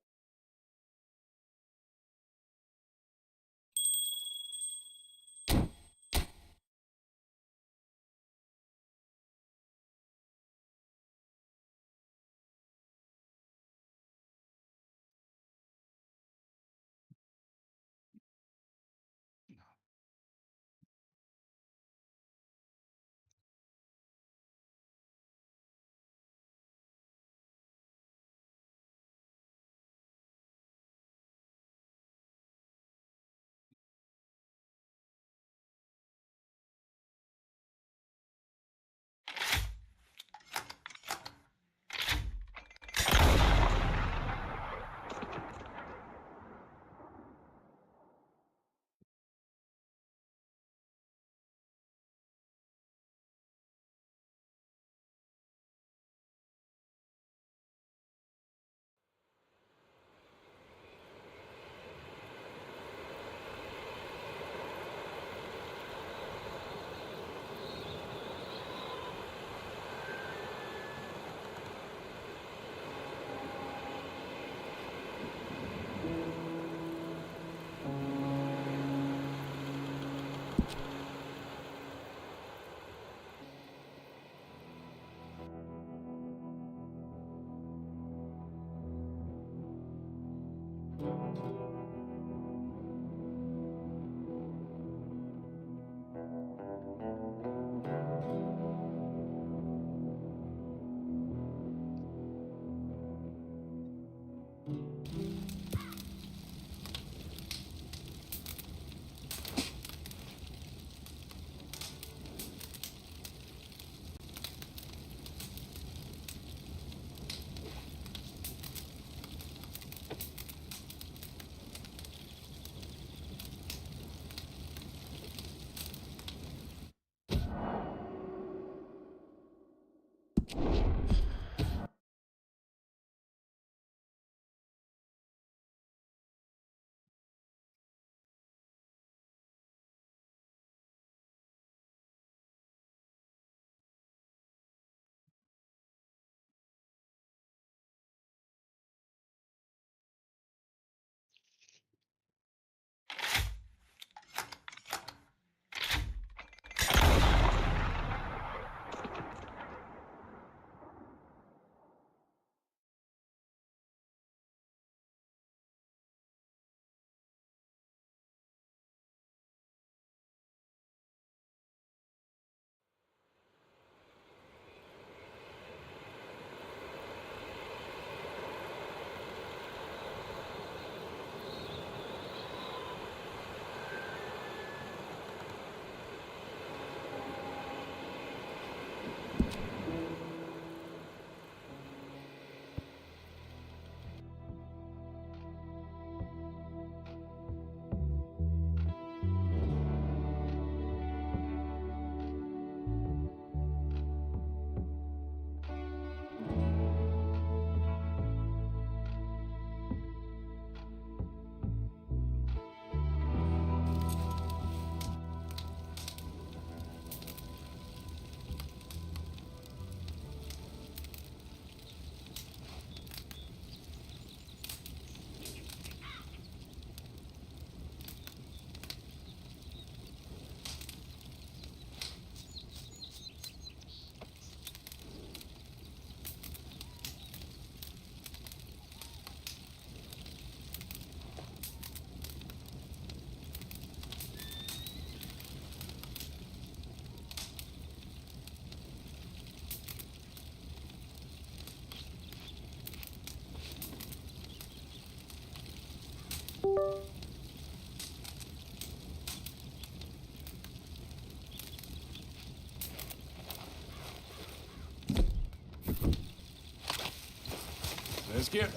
Skip.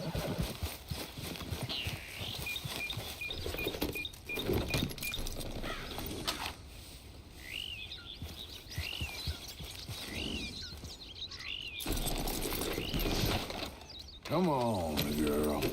Come on, girl.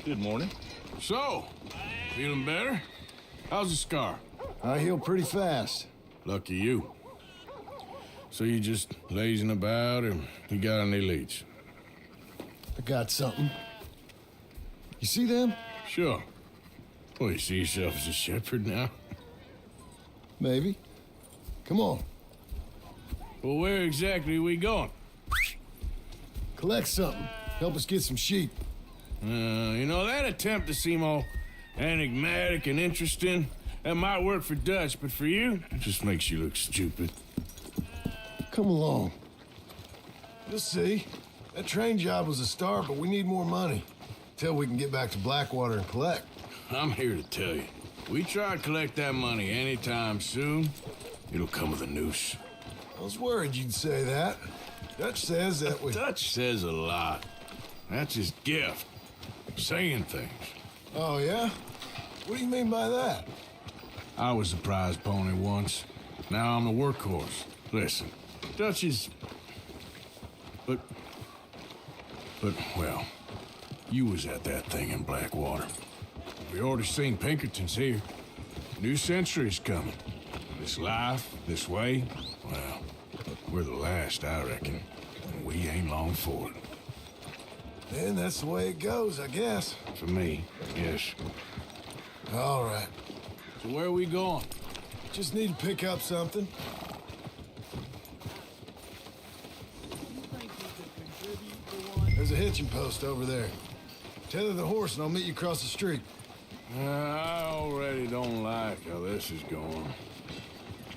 Good morning. So, feeling better? How's the scar? I heal pretty fast. Lucky you. So you just lazing about, or you got any leads? I got something. You see them? Sure. Well, you see yourself as a shepherd now? Maybe. Come on. Well, where exactly are we going? Collect something. Help us get some sheep. You know, that attempt to seem all enigmatic and interesting, that might work for Dutch, but for you, it just makes you look stupid. Come along. You'll see. That train job was a start, but we need more money. Till we can get back to Blackwater and collect. I'm here to tell you, we try to collect that money anytime soon, it'll come with a noose. I was worried you'd say that. Dutch says that we... Dutch says a lot. That's his gift. Saying things. Oh, yeah? What do you mean by that? I was a prize pony once. Now I'm a workhorse. Listen, Dutch is... But, well, you was at that thing in Blackwater. We already seen Pinkertons here. New century's coming. This life, this way, well, we're the last, I reckon. And we ain't long for it. Then that's the way it goes, I guess. For me, yes. All right. So where are we going? Just need to pick up something. There's a hitching post over there. Tether the horse and I'll meet you across the street. I already don't like how this is going.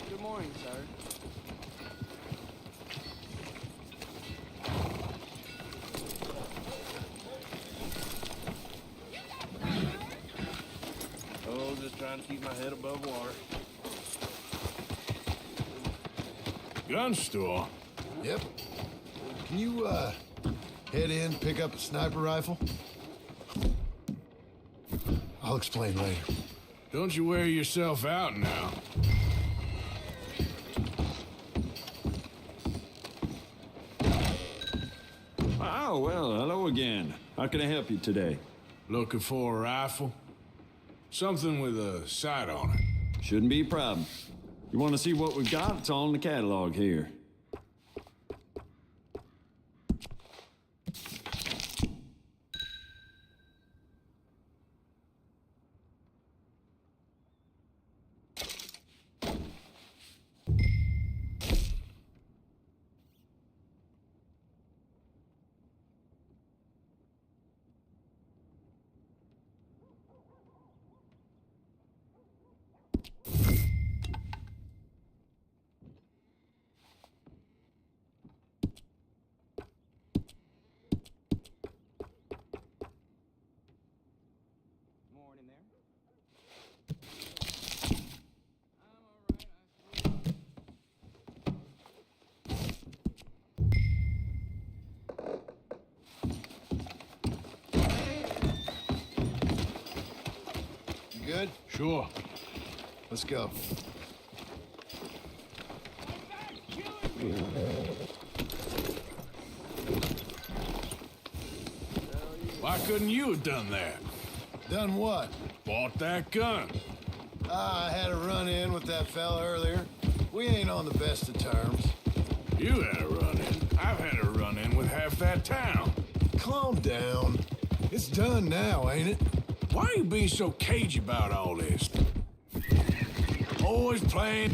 Good morning, sir. Oh, just trying to keep my head above water. Gun store? Yep. Can you, head in, pick up a sniper rifle? I'll explain later. Don't you wear yourself out now. Oh, well, hello again. How can I help you today? Looking for a rifle? Something with a sight on it. Shouldn't be a problem. You want to see what we've got? It's all in the catalog here. good? Sure. Let's go. Why couldn't you have done that? Done what? Bought that gun. I had a run-in with that fella earlier. We ain't on the best of terms. You had a run-in. I've had a run-in with half that town. Calm down. It's done now, ain't it? Why are you being so cagey about all this? Always playing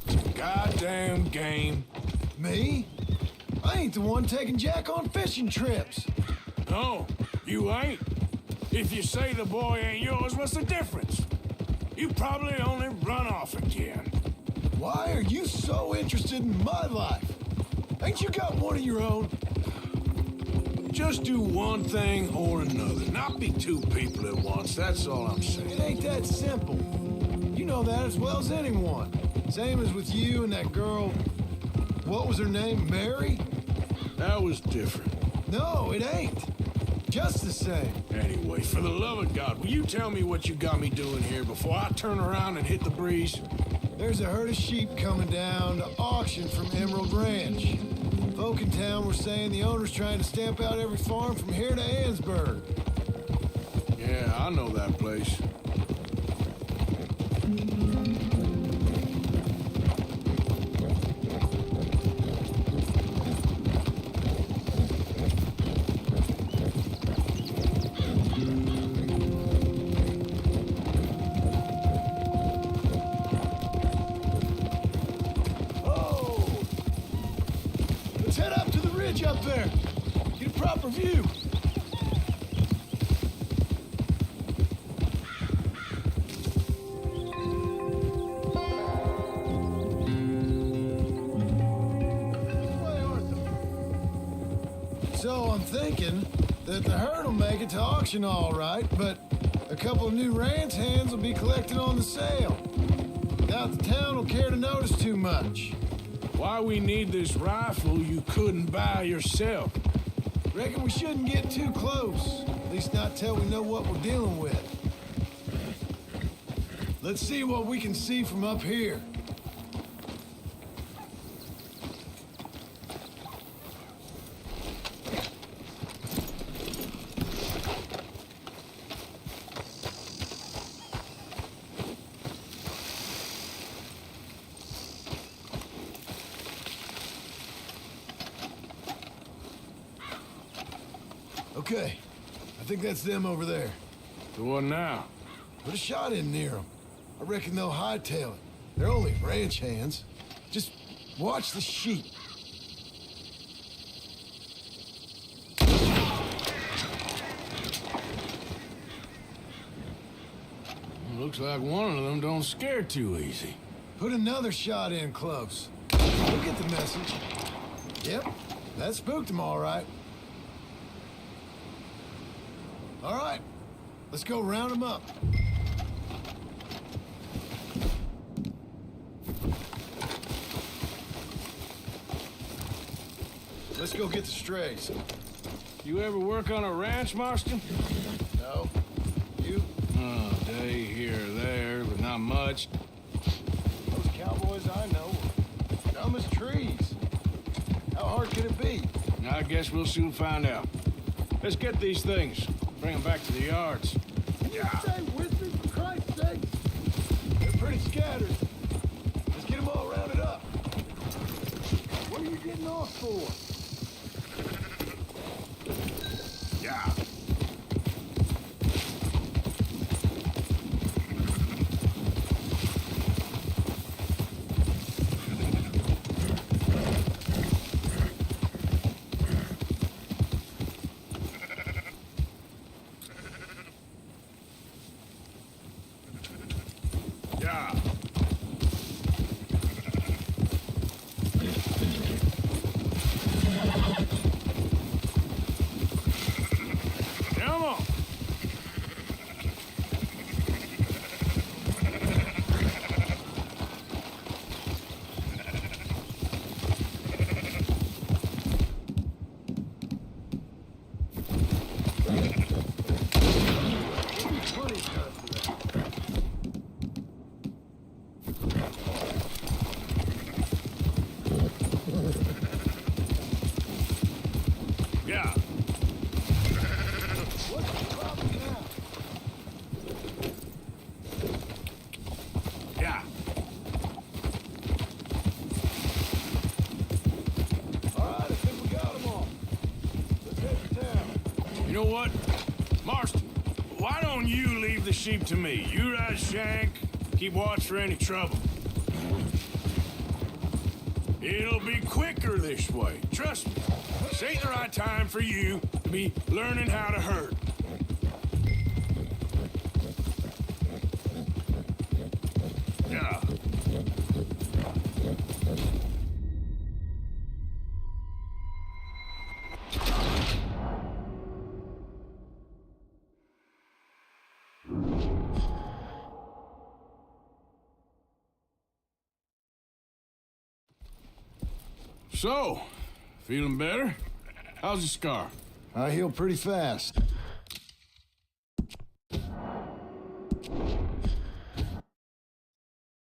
some goddamn game. Me? I ain't the one taking Jack on fishing trips. No, you ain't. If you say the boy ain't yours, what's the difference? You probably only run off again. Why are you so interested in my life? Ain't you got one of your own? Just do one thing or another. Not be two people at once, that's all I'm saying. It ain't that simple. You know that as well as anyone. Same as with you and that girl. What was her name? Mary? That was different. No, it ain't. Just the same. Anyway, for the love of God, will you tell me what you got me doing here before I turn around and hit the breeze? There's a herd of sheep coming down to auction from Emerald Ranch. Folk in town were saying the owner's trying to stamp out every farm from here to Ansburg. Yeah, I know that place. Up there. Get a proper view. So I'm thinking that the herd will make it to auction all right, but a couple of new ranch hands will be collecting on the sale. Doubt the town will care to notice too much. Why we need this rifle you couldn't buy yourself? Reckon we shouldn't get too close. At least not till we know what we're dealing with. Let's see what we can see from up here. Okay, I think that's them over there. So what now? Put a shot in near them. I reckon they'll hightail it. They're only ranch hands. Just watch the sheep. Looks like one of them don't scare too easy. Put another shot in close. We'll get the message. Yep, that spooked them all right. All right, let's go round them up. Let's go get the strays. You ever work on a ranch, Marston? No. You? Oh, day here or there, but not much. Those cowboys I know are dumb as trees. How hard could it be? I guess we'll soon find out. Let's get these things. Bring them back to the yards. Yeah. Stay with me, for Christ's sake. They're pretty scattered. Let's get them all rounded up. What are you getting off for? Yeah. Yeah. Come on. Plenty of time. Yeah. All right, I think we got them all. Let's head to town. You know what? Marston, why don't you leave the sheep to me? You ride Shank, keep watch for any trouble. It'll be quicker this way. Trust me. This ain't the right time for you to be learning how to herd. Yeah. So, feeling better? How's your scar? I heal pretty fast.